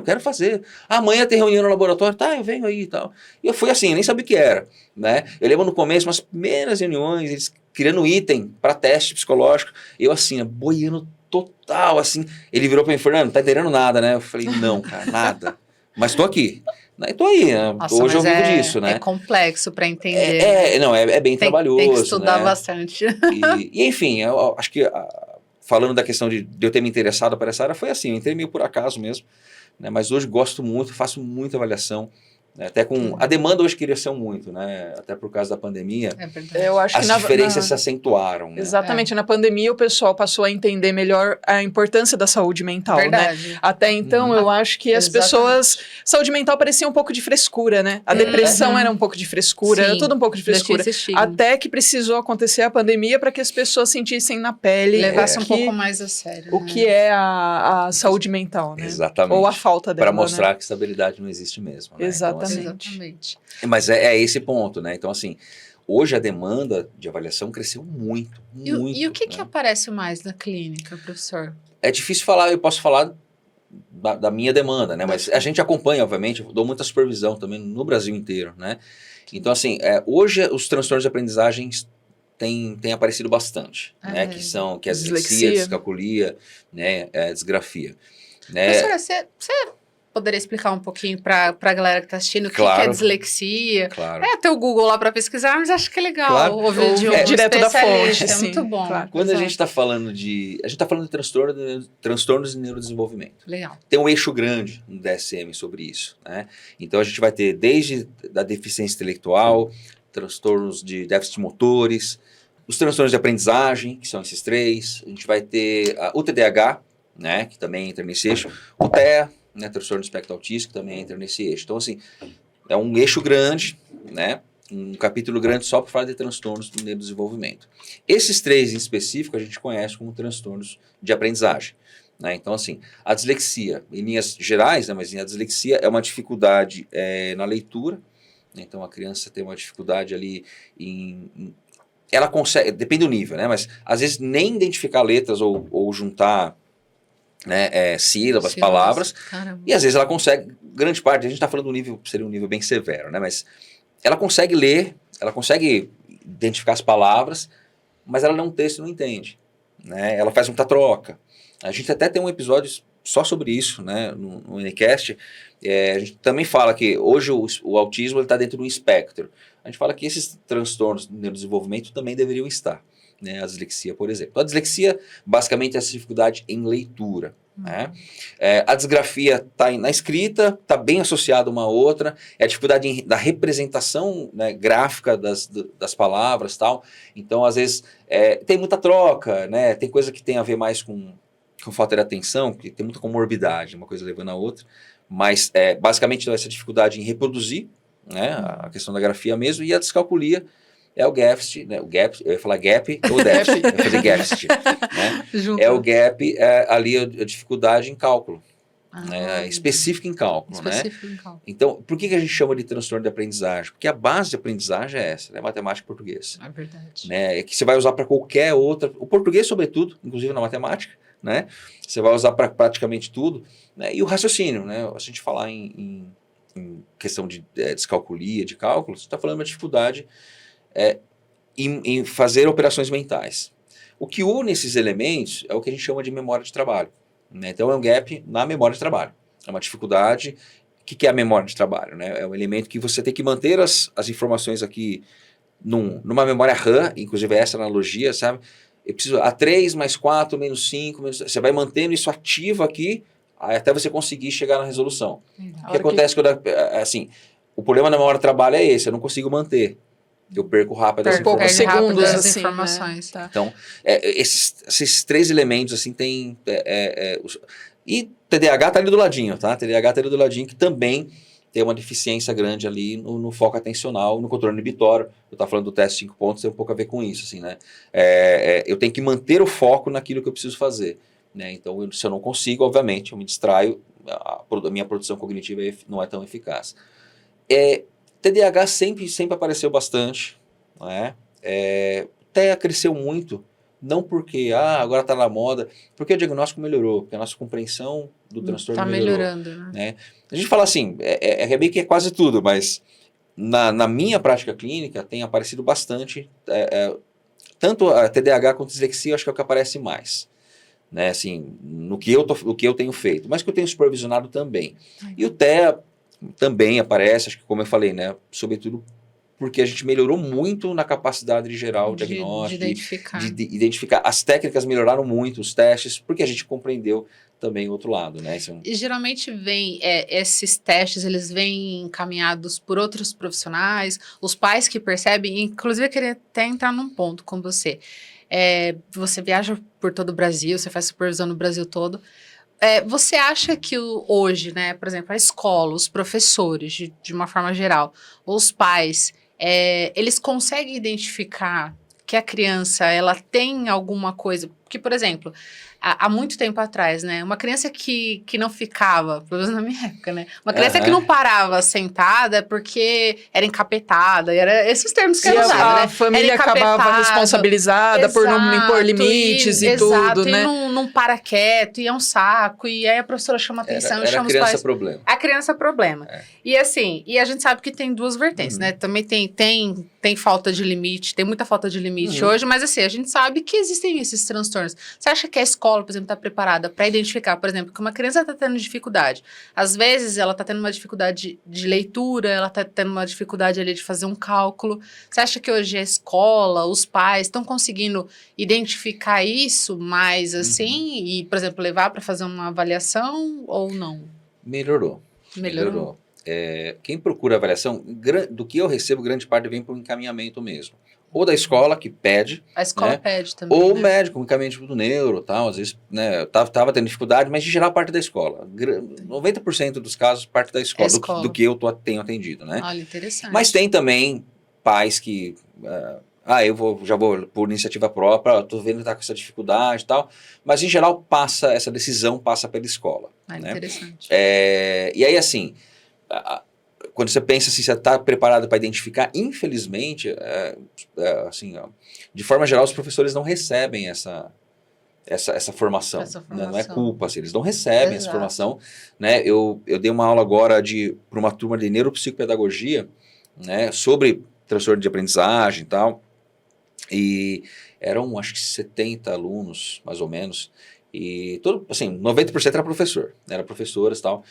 Quero fazer. Amanhã tem reunião no laboratório, tá, eu venho aí e tal. E eu fui assim, nem sabia o que era, né? Eu lembro no começo, umas primeiras reuniões, eles criando item para teste psicológico, eu assim, boiando total, assim. Ele virou para mim, Fernando, não tá entendendo nada, né? Eu falei, não, cara, nada. Mas tô aqui. E tô aí, né? Nossa, hoje eu vivo disso, né? É complexo para entender. É bem trabalhoso. Tem que estudar né? bastante. E enfim, eu acho que... falando da questão de eu ter me interessado por essa área, foi assim, eu entrei meio por acaso mesmo, né? Mas hoje gosto muito, faço muita avaliação, né? Até com a demanda hoje cresceu muito, né? Até por causa da pandemia, É verdade. Eu acho as que diferenças se acentuaram. Né? Exatamente, na pandemia o pessoal passou a entender melhor a importância da saúde mental, Verdade. né? Até então eu acho que as pessoas, saúde mental parecia um pouco de frescura, né? A depressão era um pouco de frescura, era tudo um pouco de frescura. Até que precisou acontecer a pandemia para que as pessoas sentissem na pele, levasse um pouco mais a sério. O que é a saúde mental, né? Exatamente. Ou a falta dela, para mostrar né? que estabilidade não existe mesmo. Né? Exatamente. Então, assim, Exatamente. mas é esse ponto, né? Então, assim, hoje a demanda de avaliação cresceu muito, muito. E o que né? aparece mais na clínica, professor? É difícil falar, eu posso falar da minha demanda, né? Mas a gente acompanha, obviamente, eu dou muita supervisão também no Brasil inteiro, né? Então, assim, hoje os transtornos de aprendizagem têm aparecido bastante, né? Que é a dislexia, descalculia, né? Disgrafia. Né? Professora, você poderia explicar um pouquinho para a galera que está assistindo o que é dislexia? Claro. Ter o Google lá para pesquisar, mas acho que é legal ouvir de um direto da fonte. É muito bom. Claro. Quando a gente está falando de... A gente está falando de transtornos de neurodesenvolvimento. Legal. Tem um eixo grande no DSM sobre isso, né? Então a gente vai ter desde da deficiência intelectual, transtornos de déficit motores, os transtornos de aprendizagem, que são esses 3. A gente vai ter o TDAH, né? Que também entra nesse eixo. O TEA, né, transtorno do espectro autista, que também entra nesse eixo. Então, assim, é um eixo grande, né, um capítulo grande só para falar de transtornos do neurodesenvolvimento. Esses 3 em específico a gente conhece como transtornos de aprendizagem. Né? Então, assim, a dislexia, em linhas gerais, né, mas a dislexia é uma dificuldade na leitura. Né? Então, a criança tem uma dificuldade ali ela consegue, depende do nível, né, mas às vezes nem identificar letras ou juntar... né, sílabas, palavras, Caramba. E às vezes ela consegue, grande parte, a gente está falando de um nível, seria um nível bem severo, né, mas ela consegue ler, ela consegue identificar as palavras, mas ela lê um texto e não entende, né, ela faz muita troca. A gente até tem um episódio só sobre isso, né, no Unicast. A gente também fala que hoje o autismo está dentro de um espectro. A gente fala que esses transtornos do neurodesenvolvimento também deveriam estar. Né, a dislexia, por exemplo. A dislexia, basicamente, é essa dificuldade em leitura. Né? A disgrafia está na escrita, está bem associada uma à outra, é a dificuldade da representação, né, gráfica das palavras, tal. Então, às vezes, tem muita troca, né? Tem coisa que tem a ver mais com falta de atenção, que tem muita comorbidade, uma coisa levando a outra, mas, basicamente, essa dificuldade em reproduzir, né, a questão da grafia mesmo, e a descalculia, é o GAPST, né? Eu ia falar gap ou déficit, eu ia fazer GAPST, né? É o gap, ali a dificuldade em cálculo, né? Específica em cálculo, Específico né? em cálculo. Então, por que a gente chama de transtorno de aprendizagem? Porque a base de aprendizagem é essa, né? Matemática e português. É verdade. Né? É que você vai usar para qualquer outra, o português sobretudo, inclusive na matemática, né? Você vai usar para praticamente tudo, né? E o raciocínio, né? Se a gente falar em questão de descalculia, de cálculo, você está falando de uma dificuldade em fazer operações mentais. O que une esses elementos é o que a gente chama de memória de trabalho. Né? Então, é um gap na memória de trabalho. É uma dificuldade. O que é a memória de trabalho? Né? É um elemento que você tem que manter as informações aqui numa memória RAM, inclusive essa analogia, sabe? Eu preciso A3 mais 4 menos 5, você vai mantendo isso ativo aqui até você conseguir chegar na resolução. O que acontece quando, assim, o problema na memória de trabalho é esse, eu não consigo manter. Eu perco rápido as informações. Segundos, as assim, informações. Né? Tá. Então, esses 3 elementos, assim, tem... E TDAH tá ali do ladinho, tá? TDAH tá ali do ladinho, que também tem uma deficiência grande ali no foco atencional, no controle inibitório. Eu tava falando do teste 5 pontos, tem um pouco a ver com isso, assim, né? Eu tenho que manter o foco naquilo que eu preciso fazer, né? Então, se eu não consigo, obviamente, eu me distraio, a minha produção cognitiva não é tão eficaz. TDAH sempre apareceu bastante, né? Até cresceu muito, não porque agora está na moda, porque o diagnóstico melhorou, porque a nossa compreensão do transtorno melhorou. Está melhorando, né? A gente fala assim, meio que é quase tudo, mas na minha prática clínica tem aparecido bastante, tanto a TDAH quanto a dislexia, eu acho que é o que aparece mais. Né, assim, no que eu tenho feito, mas que eu tenho supervisionado também. E o TEA também aparece, acho que como eu falei, né, sobretudo porque a gente melhorou muito na capacidade de gerar o diagnóstico, de identificar. As técnicas melhoraram muito, os testes, porque a gente compreendeu também o outro lado, né? E geralmente esses testes, eles vêm encaminhados por outros profissionais, os pais que percebem, inclusive eu queria até entrar num ponto com você. Você viaja por todo o Brasil, você faz supervisão no Brasil todo. Você acha que hoje, né, por exemplo, a escola, os professores, de uma forma geral, os pais, eles conseguem identificar que a criança ela tem alguma coisa? Porque, por exemplo, há muito tempo atrás, né, uma criança que não ficava, pelo menos na minha época, né, uma criança que não parava sentada porque era encapetada, era esses termos que eram usados, né? A família acabava responsabilizada por não impor limites e tudo, né? E não para quieto, e é um saco, e aí a professora chama atenção e chama os pais. Problema. A criança problema. E assim, e a gente sabe que tem duas vertentes, né? Também tem falta de limite, tem muita falta de limite hoje, mas assim, a gente sabe que existem esses transtornos. Você acha que a escola, por exemplo, está preparada para identificar, por exemplo, que uma criança está tendo dificuldade? Às vezes ela está tendo uma dificuldade de leitura, ela está tendo uma dificuldade ali de fazer um cálculo. Você acha que hoje a escola, os pais estão conseguindo identificar isso mais assim e, por exemplo, levar para fazer uma avaliação ou não? Melhorou. Quem procura avaliação, do que eu recebo, grande parte vem para o encaminhamento mesmo. Ou da escola, que pede. A escola pede também. Ou o médico, um encaminhamento do neuro, tal. Às vezes, né, eu tava tendo dificuldade, mas de geral parte da escola. 90% dos casos parte da escola, do que eu tenho atendido, né? Olha, interessante. Mas tem também pais que... já vou por iniciativa própria, tô vendo que tá com essa dificuldade e tal. Mas, em geral, essa decisão passa pela escola. Né? Interessante. E aí, assim... Quando você pensa assim, você está preparado para identificar, infelizmente, de forma geral, os professores não recebem essa formação. Né? Não é culpa, assim, eles não recebem essa formação. Né? Eu dei uma aula agora para uma turma de neuropsicopedagogia, né, sobre transtorno de aprendizagem e tal, e eram, acho que 70 alunos, mais ou menos, e 90% era professor, eram professoras e tal.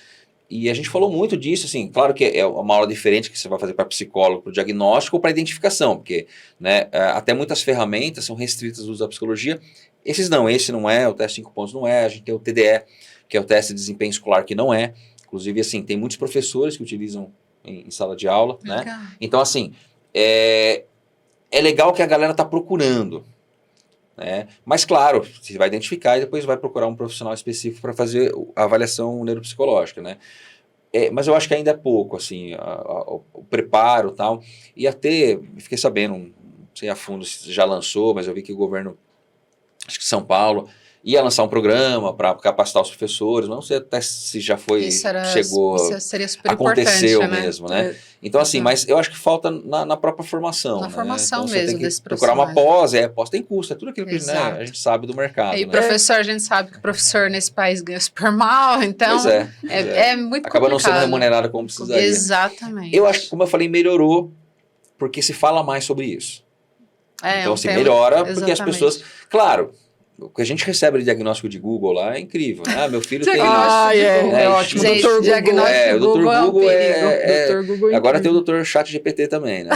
E a gente falou muito disso, assim, claro que é uma aula diferente que você vai fazer para psicólogo, para o diagnóstico ou para identificação, porque, né, até muitas ferramentas são restritas do uso da psicologia. Esse não é, o teste 5 pontos não é, a gente tem o TDE, que é o teste de desempenho escolar, que não é. Inclusive, assim, tem muitos professores que utilizam em sala de aula, né? Então, assim, é legal que a galera está procurando. Né? Mas claro, você vai identificar e depois vai procurar um profissional específico para fazer a avaliação neuropsicológica, né? Mas eu acho que ainda é pouco, assim, o preparo e tal, e até, fiquei sabendo, não sei a fundo se já lançou, mas eu vi que o governo, acho que São Paulo, ia lançar um programa para capacitar os professores, não sei até se já chegou, seria super aconteceu importante, mesmo, né? Então, assim, mas eu acho que falta na própria formação. Na formação então, mesmo você tem desse que procurar uma pós tem custo, é tudo aquilo que, né, Exato. a gente sabe do mercado. E professor, a gente sabe que o professor nesse país ganha super mal, então é muito acaba complicado. não sendo remunerado como precisaria. Exatamente. Eu acho que, como eu falei, melhorou porque se fala mais sobre isso. Então, assim, melhora porque as pessoas... Claro, o que a gente recebe de diagnóstico de Google lá é incrível, né? Ah, meu filho tem... É ótimo. Gente, Dr. Google. diagnóstico O Dr. Google Dr. Google agora tem o Dr. Chat GPT também, né?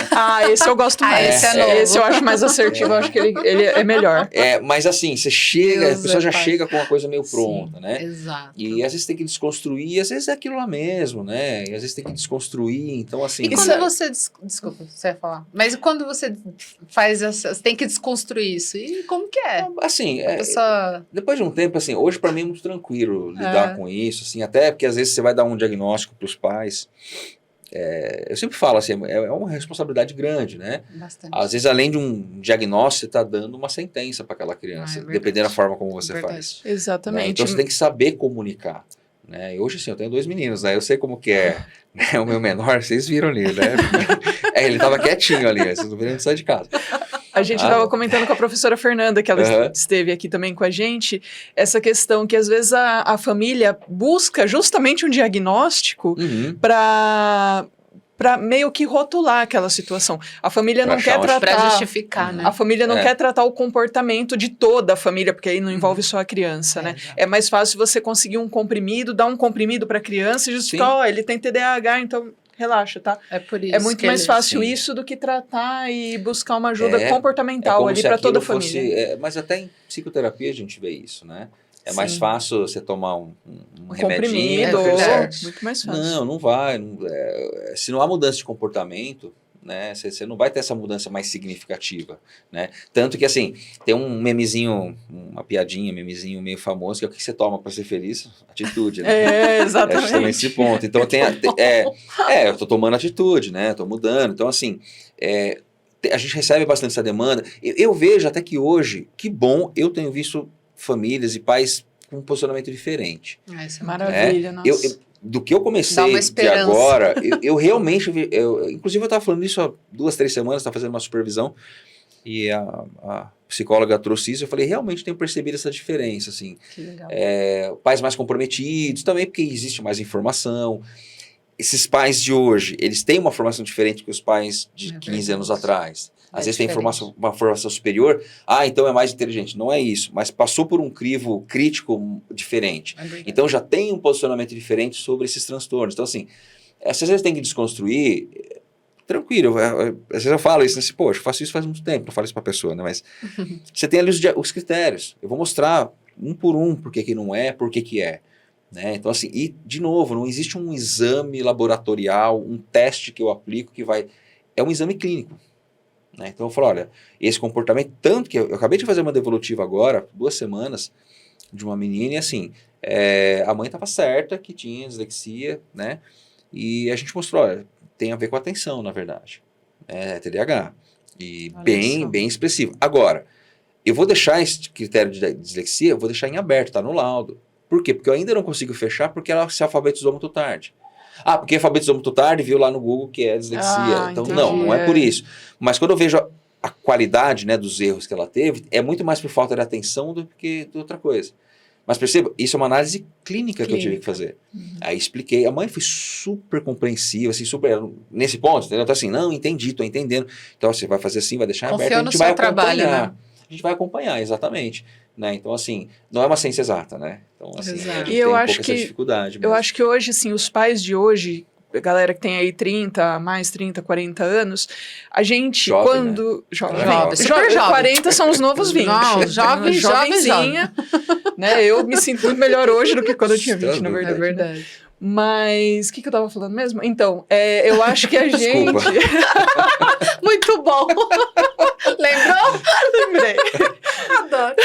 Esse eu gosto mais. Esse é novo. Esse eu acho mais assertivo, eu acho que ele é melhor. Mas assim, você chega, a pessoa já chega com uma coisa meio pronta, Sim, né? Exato. E às vezes tem que desconstruir, e às vezes é aquilo lá mesmo, né? E às vezes tem que desconstruir, então assim... E quando você... Desculpa, você ia falar. Mas quando você faz você tem que desconstruir isso, e como que é? Assim, A pessoa... depois de um tempo, assim, hoje pra mim é muito tranquilo lidar com isso, assim, até porque às vezes você vai dar um diagnóstico pros pais, eu sempre falo assim, é uma responsabilidade grande, né? Bastante. Às vezes, além de um diagnóstico, você está dando uma sentença para aquela criança, dependendo da forma como você faz. Exatamente. Né? Então, você tem que saber comunicar. Né? E hoje, assim, eu tenho 2 meninos, né? Eu sei como que é. Né? O meu menor, vocês viram ali, né? Ele estava quietinho ali, vocês não viram ele sair de casa. A gente estava comentando com a professora Fernanda, que ela esteve aqui também com a gente, essa questão que às vezes a família busca justamente um diagnóstico para meio que rotular aquela situação. A família não quer tratar... Para justificar, né? A família não quer tratar o comportamento de toda a família, porque aí não envolve só a criança, né? É mais fácil você conseguir um comprimido, dar um comprimido para a criança e justificar, ele tem TDAH, então... Relaxa, tá? É por isso. É muito mais fácil isso do que tratar e buscar uma ajuda comportamental ali para toda a família. Mas até em psicoterapia a gente vê isso, né? É mais fácil você tomar um remedinho. Muito mais fácil. Não vai. Se não há mudança de comportamento, né? Você não vai ter essa mudança mais significativa, né? Tanto que, assim, tem um memezinho, uma piadinha, memezinho meio famoso, que é o que você toma para ser feliz? Atitude, né? Exatamente. É justamente esse ponto. Então, eu tô tomando atitude, né? Tô mudando. Então, assim, a gente recebe bastante essa demanda. Eu vejo até que hoje, que bom, eu tenho visto famílias e pais com um posicionamento diferente. Isso é maravilha, nossa. Do que eu comecei de agora, eu realmente... inclusive, eu estava falando isso há 2, 3 semanas, estava fazendo uma supervisão, e a psicóloga trouxe isso, eu falei, realmente tenho percebido essa diferença, assim. Que legal. Pais mais comprometidos, também porque existe mais informação. Esses pais de hoje, eles têm uma formação diferente que os pais de 15 anos atrás. Às vezes tem uma formação superior, então é mais inteligente. Não é isso, mas passou por um crivo crítico diferente. Então já tem um posicionamento diferente sobre esses transtornos. Então, assim, às vezes tem que desconstruir, tranquilo. Às vezes eu falo isso, assim, poxa, eu faço isso faz muito tempo, não falo isso pra pessoa, né? Mas você tem ali os critérios. Eu vou mostrar um por um por que não é, por que é. Né? Então, assim, e de novo, não existe um exame laboratorial, um teste que eu aplico que vai... É um exame clínico. Né? Então eu falo, olha, esse comportamento, tanto que eu acabei de fazer uma devolutiva agora, 2 semanas, de uma menina, e assim, a mãe estava certa que tinha dislexia, né? E a gente mostrou, olha, tem a ver com a atenção, na verdade. TDAH. E bem expressivo. Agora, eu vou deixar esse critério de dislexia, eu vou deixar em aberto, tá no laudo. Por quê? Porque eu ainda não consigo fechar porque ela se alfabetizou muito tarde. Porque alfabetizou muito tarde, viu lá no Google que é dislexia. Então, entendi, não é por isso. Mas quando eu vejo a qualidade, né, dos erros que ela teve, é muito mais por falta de atenção do que de outra coisa. Mas perceba, isso é uma análise clínica que eu tive que fazer. Aí expliquei, a mãe foi super compreensiva, assim, super, nesse ponto, entendeu? Então assim, não, entendi, tô entendendo. Então você vai fazer assim, vai deixar aberto, a gente vai acompanhar. Trabalho, né? A gente vai acompanhar, exatamente. Né? Então, assim, não é uma ciência exata, né? Então, assim, e eu acho que essa dificuldade mesmo. Eu acho que hoje, assim, os pais de hoje, a galera que tem aí 30, 40 anos, a gente, jovem, quando... Né? Jovem. 40 são os novos 20. Não, jovenzinha. Né? Eu me sinto muito melhor hoje do que quando eu tinha 20, na verdade. É verdade. Mas, o que eu tava falando mesmo? Então, eu acho que a gente... Muito bom! Lembrou? Lembrei. Adoro.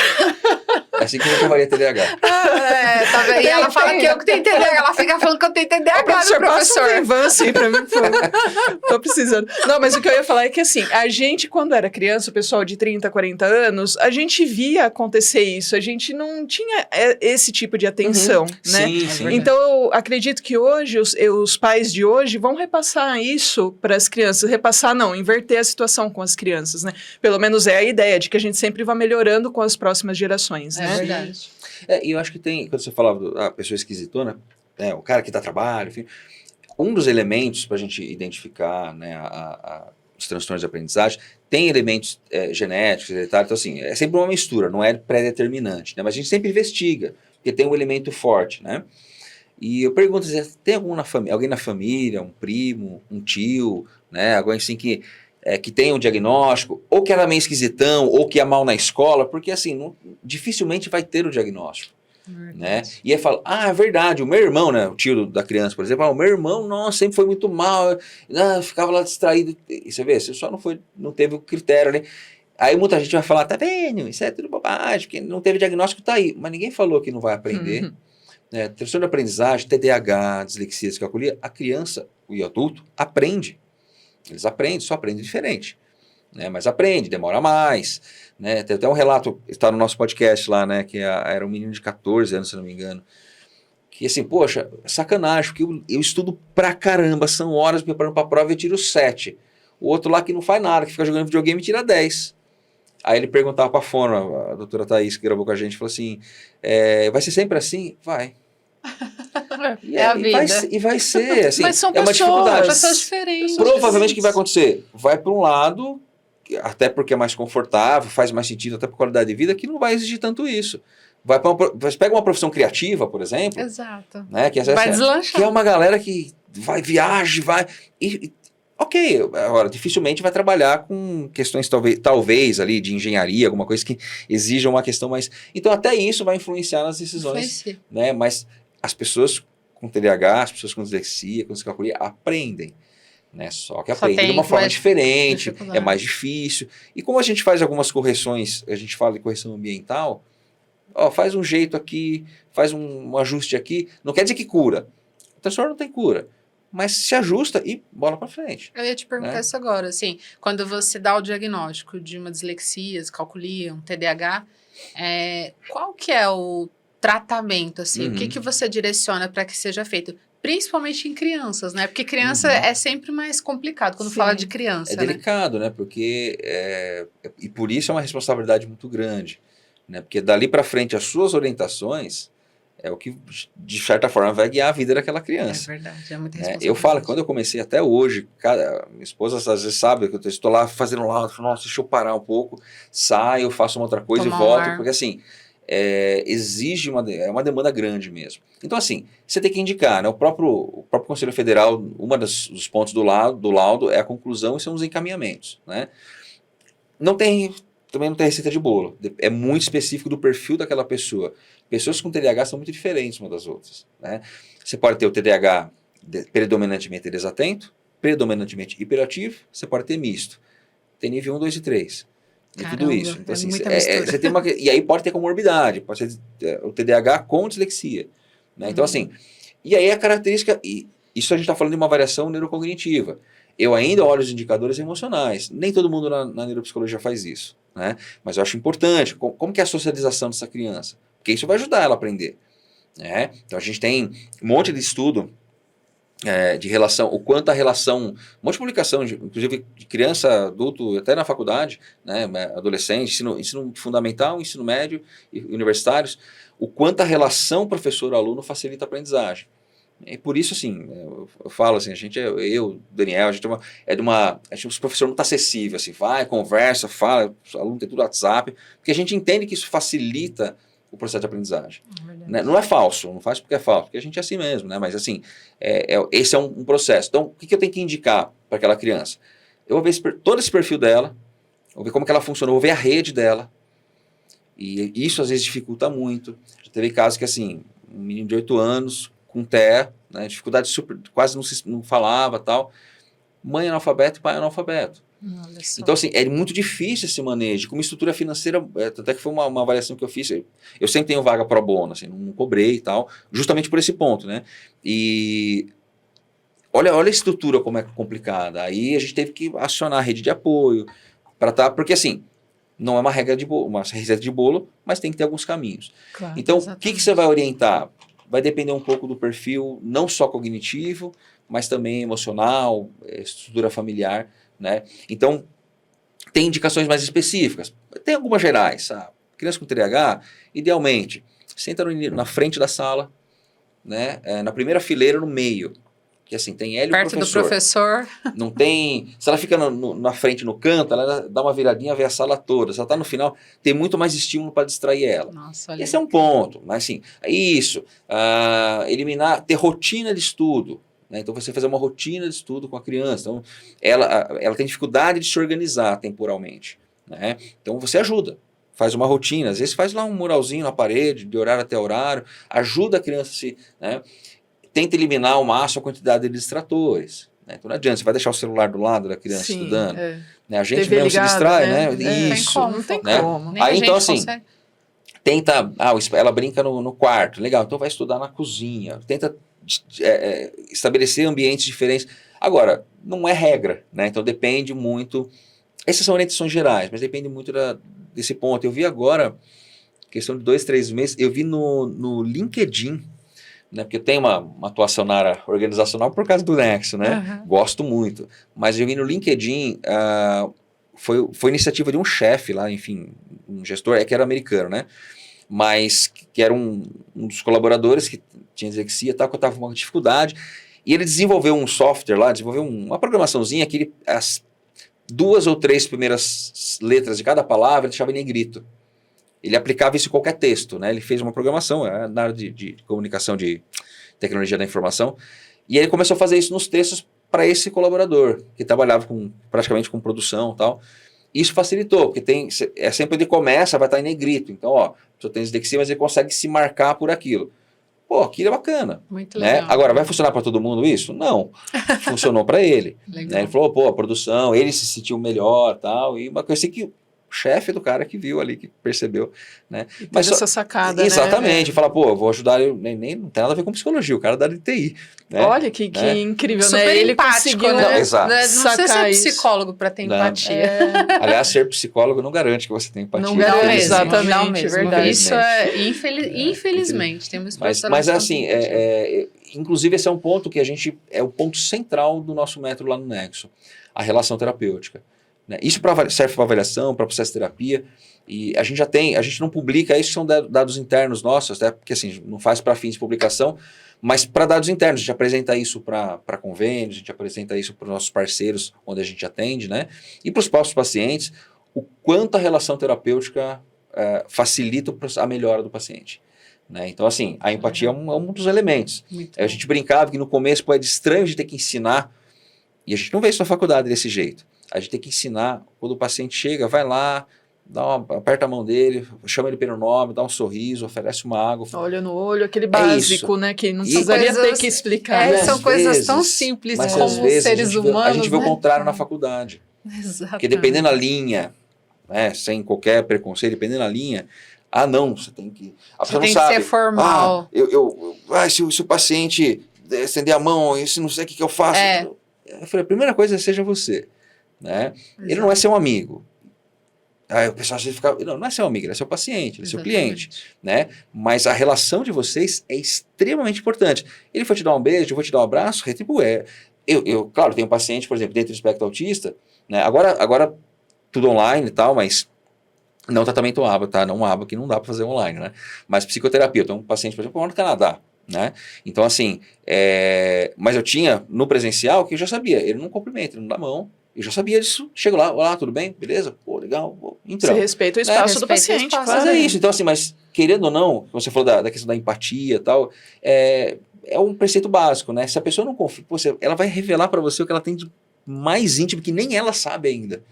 É assim que eu levaria TDAH. Tá vendo? E ela fala que eu que tenho TDAH. Ela fica falando que eu tenho TDAH, professor. Passa um Advance aí pra mim, por favor. Tô precisando. Não, mas o que eu ia falar é que, assim, a gente, quando era criança, o pessoal de 30, 40 anos, a gente via acontecer isso. A gente não tinha esse tipo de atenção, né? Sim. Então, eu acredito que hoje, os pais de hoje vão repassar isso para as crianças. Repassar não, inverter a situação com as crianças, né? Pelo menos é a ideia de que a gente sempre vai melhorando com as próximas gerações, né? É verdade. E eu acho que tem, quando você falava da pessoa esquisitona, o cara que dá trabalho, enfim, um dos elementos para a gente identificar, né, dos transtornos de aprendizagem, tem elementos genéticos, hereditários, então assim, é sempre uma mistura, não é pré-determinante, né? Mas a gente sempre investiga, porque tem um elemento forte, né? E eu pergunto, tem alguém na família, um primo, um tio, né? Alguém assim que tem um diagnóstico, ou que era meio esquisitão, ou que ia mal na escola, porque assim, dificilmente vai ter o diagnóstico. Né? E aí fala, é verdade, o meu irmão, né, o tio da criança, por exemplo, o meu irmão, nossa, sempre foi muito mal, ficava lá distraído, e você vê, você só não teve o critério ali. Aí muita gente vai falar, tá vendo, isso é tudo bobagem, porque não teve diagnóstico, tá aí, mas ninguém falou que não vai aprender. Né? Transtorno de aprendizagem, TDAH, dislexia, descalculia, a criança e o adulto aprende, eles aprendem, só aprendem diferente. Né, mas aprende, demora mais, né, tem até um relato, está no nosso podcast lá, né, que era um menino de 14 anos, se não me engano, que assim, poxa, sacanagem, porque eu estudo pra caramba, são horas me preparando pra prova e eu tiro 7, o outro lá que não faz nada, que fica jogando videogame tira 10, aí ele perguntava pra Fono, a doutora Thaís, que gravou com a gente, falou assim, vai ser sempre assim? Vai. A vida. E vai ser, assim, mas são uma dificuldade. Pessoas diferentes. Provavelmente o que vai acontecer? Vai para um lado, até porque é mais confortável, faz mais sentido, até por qualidade de vida, que não vai exigir tanto isso. Você pega uma profissão criativa, por exemplo. Exato. Né, vai deslanchar. Que é uma galera que viaja, ok, agora, dificilmente vai trabalhar com questões talvez ali de engenharia, alguma coisa que exija uma questão mais... Então até isso vai influenciar nas decisões. Né, mas as pessoas com TDAH, as pessoas com dislexia, com descalculia, aprendem. Né? Só que aprendem de uma forma diferente, é mais difícil. E como a gente faz algumas correções, a gente fala de correção ambiental, faz um jeito aqui, faz um ajuste aqui, não quer dizer que cura. O transtorno não tem cura, mas se ajusta e bola para frente. Eu ia te perguntar isso agora, assim, quando você dá o diagnóstico de uma dislexia, descalculia, um TDAH, qual que é o tratamento, assim, o que você direciona para que seja feito? Principalmente em crianças, né? Porque criança é sempre mais complicado quando fala de criança, É delicado, né? Porque, e por isso é uma responsabilidade muito grande, né? Porque dali para frente as suas orientações é o que, de certa forma, vai guiar a vida daquela criança. É verdade, é muita responsabilidade. Eu falo, quando eu comecei até hoje, minha esposa às vezes sabe que eu estou lá fazendo lá, nossa, deixa eu parar um pouco, saio, faço uma outra coisa e volto, porque assim... exige uma demanda grande mesmo. Então, assim, você tem que indicar, né? O próprio Conselho Federal, dos pontos do laudo é a conclusão e são os encaminhamentos, né? Também não tem receita de bolo. É muito específico do perfil daquela pessoa. Pessoas com TDAH são muito diferentes umas das outras, né? Você pode ter o TDAH predominantemente desatento, predominantemente hiperativo, você pode ter misto. Tem nível 1, 2 e 3. De tudo isso. Então, assim, você tem e aí pode ter comorbidade, pode ser o TDAH com dislexia. Né? Então, assim, e aí a característica, e isso a gente está falando de uma variação neurocognitiva. Eu ainda olho os indicadores emocionais. Nem todo mundo na neuropsicologia faz isso. Né? Mas eu acho importante. Como que é a socialização dessa criança? Porque isso vai ajudar ela a aprender. Né? Então, a gente tem um monte de estudo de relação, o quanto a relação, um monte de publicação, inclusive de criança, adulto, até na faculdade, né, adolescente, ensino fundamental, ensino médio e universitários, o quanto a relação professor-aluno facilita a aprendizagem. E por isso, assim, eu falo assim, a gente, Daniel, a gente os professores muito acessível, assim, vai, conversa, fala, o aluno tem tudo WhatsApp, porque a gente entende que isso facilita o processo de aprendizagem. Né? Não é falso, não faz porque é falso, porque a gente é assim mesmo, né? Mas assim, esse é um processo. Então, o que eu tenho que indicar para aquela criança? Eu vou ver todo esse perfil dela, vou ver como que ela funciona, vou ver a rede dela, e isso às vezes dificulta muito. Já teve casos que assim, um menino de 8 anos, com TEA, né, dificuldade quase não falava tal, mãe analfabeto e pai analfabeto. Então, assim, é muito difícil esse manejo. Com uma estrutura financeira, até que foi uma avaliação que eu fiz, eu sempre tenho vaga pro bono, assim, não cobrei e tal, justamente por esse ponto, né? E olha a estrutura como é complicada. Aí a gente teve que acionar a rede de apoio, porque assim, não é uma regra uma receita de bolo, mas tem que ter alguns caminhos. Claro, então, o que você vai orientar? Vai depender um pouco do perfil, não só cognitivo, mas também emocional, estrutura familiar, né? Então, tem indicações mais específicas. Tem algumas gerais, sabe? Criança com TDAH, idealmente, senta na frente da sala, né? Na primeira fileira no meio, Porque assim, tem ela e Perto o professor. do professor. Não tem... Se ela fica na frente, no canto, ela dá uma viradinha, vê a sala toda. Se ela tá no final, tem muito mais estímulo para distrair ela. Nossa, olha. Esse é um ponto. Mas assim, isso. Eliminar, ter rotina de estudo. Né? Então, você fazer uma rotina de estudo com a criança. Então, ela tem dificuldade de se organizar temporalmente. Né? Então, você ajuda. Faz uma rotina, às vezes faz lá um muralzinho na parede, de horário até horário, ajuda a criança a se... Né? Tenta eliminar ao máximo a quantidade de distratores. Né? Então não adianta, você vai deixar o celular do lado da criança estudando. Né? A gente TV mesmo ligado, se distrai, né? Isso. Não tem como. Nem Aí a então gente assim, consegue. tenta... ela brinca no quarto, legal, então vai estudar na cozinha. Tenta estabelecer ambientes diferentes. Agora, não é regra, né? Então depende muito... Essas são orientações gerais, mas depende muito desse ponto. Eu vi agora, questão de 2, 3 meses, eu vi no LinkedIn, né, porque eu tenho uma atuação na área organizacional por causa do Nexo, né? Gosto muito. Mas eu vi no LinkedIn, foi iniciativa de um chefe lá, enfim, um gestor, que era americano, né? Mas que era um dos colaboradores que tinha dislexia, que eu estava com uma dificuldade, e ele desenvolveu um software lá, desenvolveu uma programaçãozinha que as 2 ou 3 primeiras letras de cada palavra ele deixava em negrito. Ele aplicava isso em qualquer texto, né? Ele fez uma programação na área de comunicação, de tecnologia da informação, e ele começou a fazer isso nos textos para esse colaborador, que trabalhava praticamente com produção e tal. Isso facilitou, porque sempre ele começa, vai estar em negrito. Então, ó, a pessoa tem dislexia, mas ele consegue se marcar por aquilo. Pô, aquilo é bacana. Muito né? legal. Agora, vai funcionar para todo mundo isso? Não. Funcionou para ele. Né? Ele falou, pô, a produção, ele se sentiu melhor tal. E uma coisa assim que o chefe do cara que viu ali, que percebeu. Né? Mas essa sacada, exatamente. né? Fala, pô, eu vou ajudar ele. Nem não tem nada a ver com psicologia, o cara da TI. Né? Olha que incrível, super né? Ele empático, conseguiu, né? Não, exato. Não precisa ser isso. psicólogo para ter empatia. Aliás, ser psicólogo não garante que você tenha empatia. Não garante, mesmo, exatamente, não mesmo. verdade. Isso infelizmente, temos mas assim, inclusive esse é um ponto que é o ponto central do nosso método lá no Nexo, a relação terapêutica. Né? Isso serve para avaliação, para processo de terapia, e a gente não publica, isso são dados internos nossos, até porque assim, não faz para fins de publicação, mas para dados internos, a gente apresenta isso para convênios, a gente apresenta isso para os nossos parceiros, onde a gente atende, né? E para os próprios pacientes, o quanto a relação terapêutica facilita a melhora do paciente. Né? Então, assim, a empatia é um dos elementos. A gente brincava que no começo é estranho de ter que ensinar, e a gente não vê isso na faculdade desse jeito. A gente tem que ensinar, quando o paciente chega, vai lá, aperta a mão dele, chama ele pelo nome, dá um sorriso, oferece uma água. Olha no olho, aquele básico, né? Que não precisaria ter que explicar. Né? São coisas tão simples como seres humanos. A gente vê o contrário na faculdade. Exatamente. Porque dependendo da linha, né, sem qualquer preconceito, dependendo da linha, não, você tem que... Você tem que ser formal. Se o paciente estender a mão, e se não sei o que eu faço... Eu falei, a primeira coisa é seja você. Né? Ele não é seu amigo. Aí o pessoal às vezes fica... Não é seu amigo, ele é seu paciente, ele é seu cliente. Né? Mas a relação de vocês é extremamente importante. Ele foi te dar um beijo, eu vou te dar um abraço, retribui. Eu claro, tenho um paciente, por exemplo, dentro do espectro autista, né? Agora tudo online e tal, mas não tratamento ABA, tá? Não ABA, que não dá para fazer online, né? Mas psicoterapia, eu tenho um paciente, por exemplo, mora no Canadá, né? Então, assim, mas eu tinha no presencial que eu já sabia, ele não cumprimenta, ele não dá mão, eu já sabia disso, chego lá, olá, tudo bem? Beleza? Pô, legal. Então, você respeita o espaço do paciente, claro. Mas é isso, então assim, mas querendo ou não, você falou da questão da empatia e tal, é um preceito básico, né? Se a pessoa não confia, ela vai revelar para você o que ela tem de mais íntimo, que nem ela sabe ainda.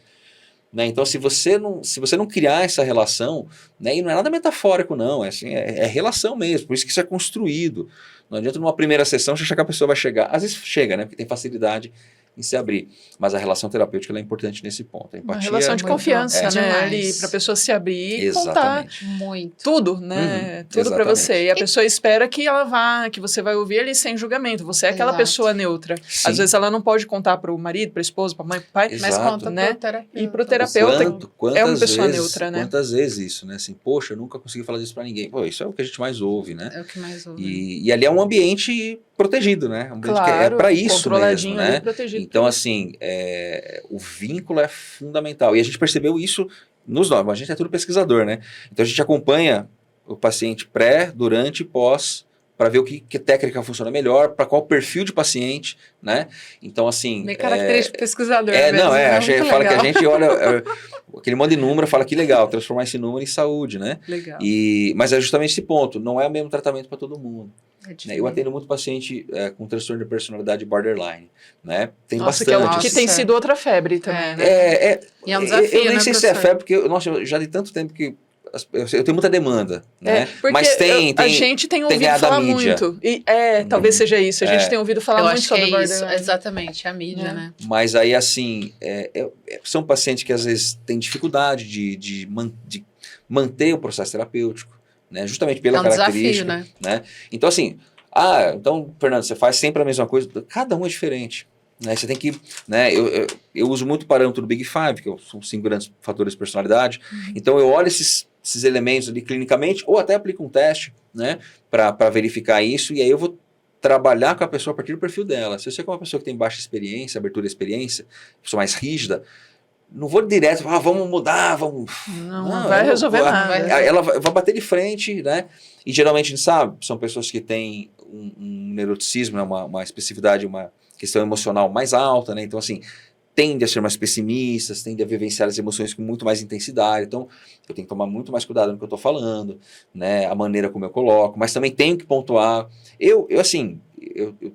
Né? Então, se você não criar essa relação, né? E não é nada metafórico, não, é relação mesmo, por isso que isso é construído. Não adianta numa primeira sessão você achar que a pessoa vai chegar, às vezes chega, né? Porque tem facilidade em se abrir, mas a relação terapêutica ela é importante nesse ponto. A empatia, uma relação de confiança, né? Ali para a pessoa se abrir e contar tudo, né? Tudo para você. E a pessoa espera que ela vá, que você vai ouvir ali sem julgamento. Você é aquela pessoa neutra. Sim. Às vezes ela não pode contar para o marido, para a esposa, para a mãe, para o pai, mas conta, né? E para o terapeuta é uma pessoa neutra, né? Quantas vezes isso, né? Assim, poxa, eu nunca consegui falar disso para ninguém. Pô, isso é o que a gente mais ouve, né? É o que mais ouve. E ali é um ambiente protegido, né? Um ambiente que é para isso mesmo, né? Protegido. Então, assim, o vínculo é fundamental. E a gente percebeu isso nos nós. A gente é tudo pesquisador, né? Então, a gente acompanha o paciente pré, durante e pós para ver o que técnica funciona melhor, para qual perfil de paciente, né? Então, assim... Bem característico pesquisador fala que a gente olha... aquele monte de número, fala que legal, transformar esse número em saúde, né? Legal. Mas é justamente esse ponto, não é o mesmo tratamento para todo mundo. É, eu atendo muito paciente com transtorno de personalidade borderline, né? Tem Nossa, bastante. que tem sido outra febre também, né? E é um desafio, eu nem né, sei se é febre, porque eu já de tanto tempo que eu tenho muita demanda, né? Mas a gente tem ouvido falar muito. E talvez seja isso. A gente tem ouvido falar muito sobre borderline. Exatamente, a mídia, né? Mas aí, assim, são pacientes que às vezes têm dificuldade de manter o processo terapêutico, né? Justamente pela característica. Desafio, né? Então, assim, então, Fernando, você faz sempre a mesma coisa. Cada um é diferente. Né? Você tem que, né? Eu uso muito o parâmetro do Big Five, que são 5 grandes fatores de personalidade. Então, eu olho esses elementos ali clinicamente, ou até aplico um teste, né? Para verificar isso, e aí eu vou trabalhar com a pessoa a partir do perfil dela. Se eu sei que é uma pessoa que tem baixa experiência, abertura de experiência, pessoa mais rígida, não vou direto, vamos mudar, vamos... Não vai resolver nada. Ela vai bater de frente, né? E geralmente, a gente sabe, são pessoas que têm um neuroticismo, né? uma especificidade, uma questão emocional mais alta, né? Então, assim, tende a ser mais pessimistas, tende a vivenciar as emoções com muito mais intensidade. Então, eu tenho que tomar muito mais cuidado no que eu estou falando, né? A maneira como eu coloco, mas também tenho que pontuar. Eu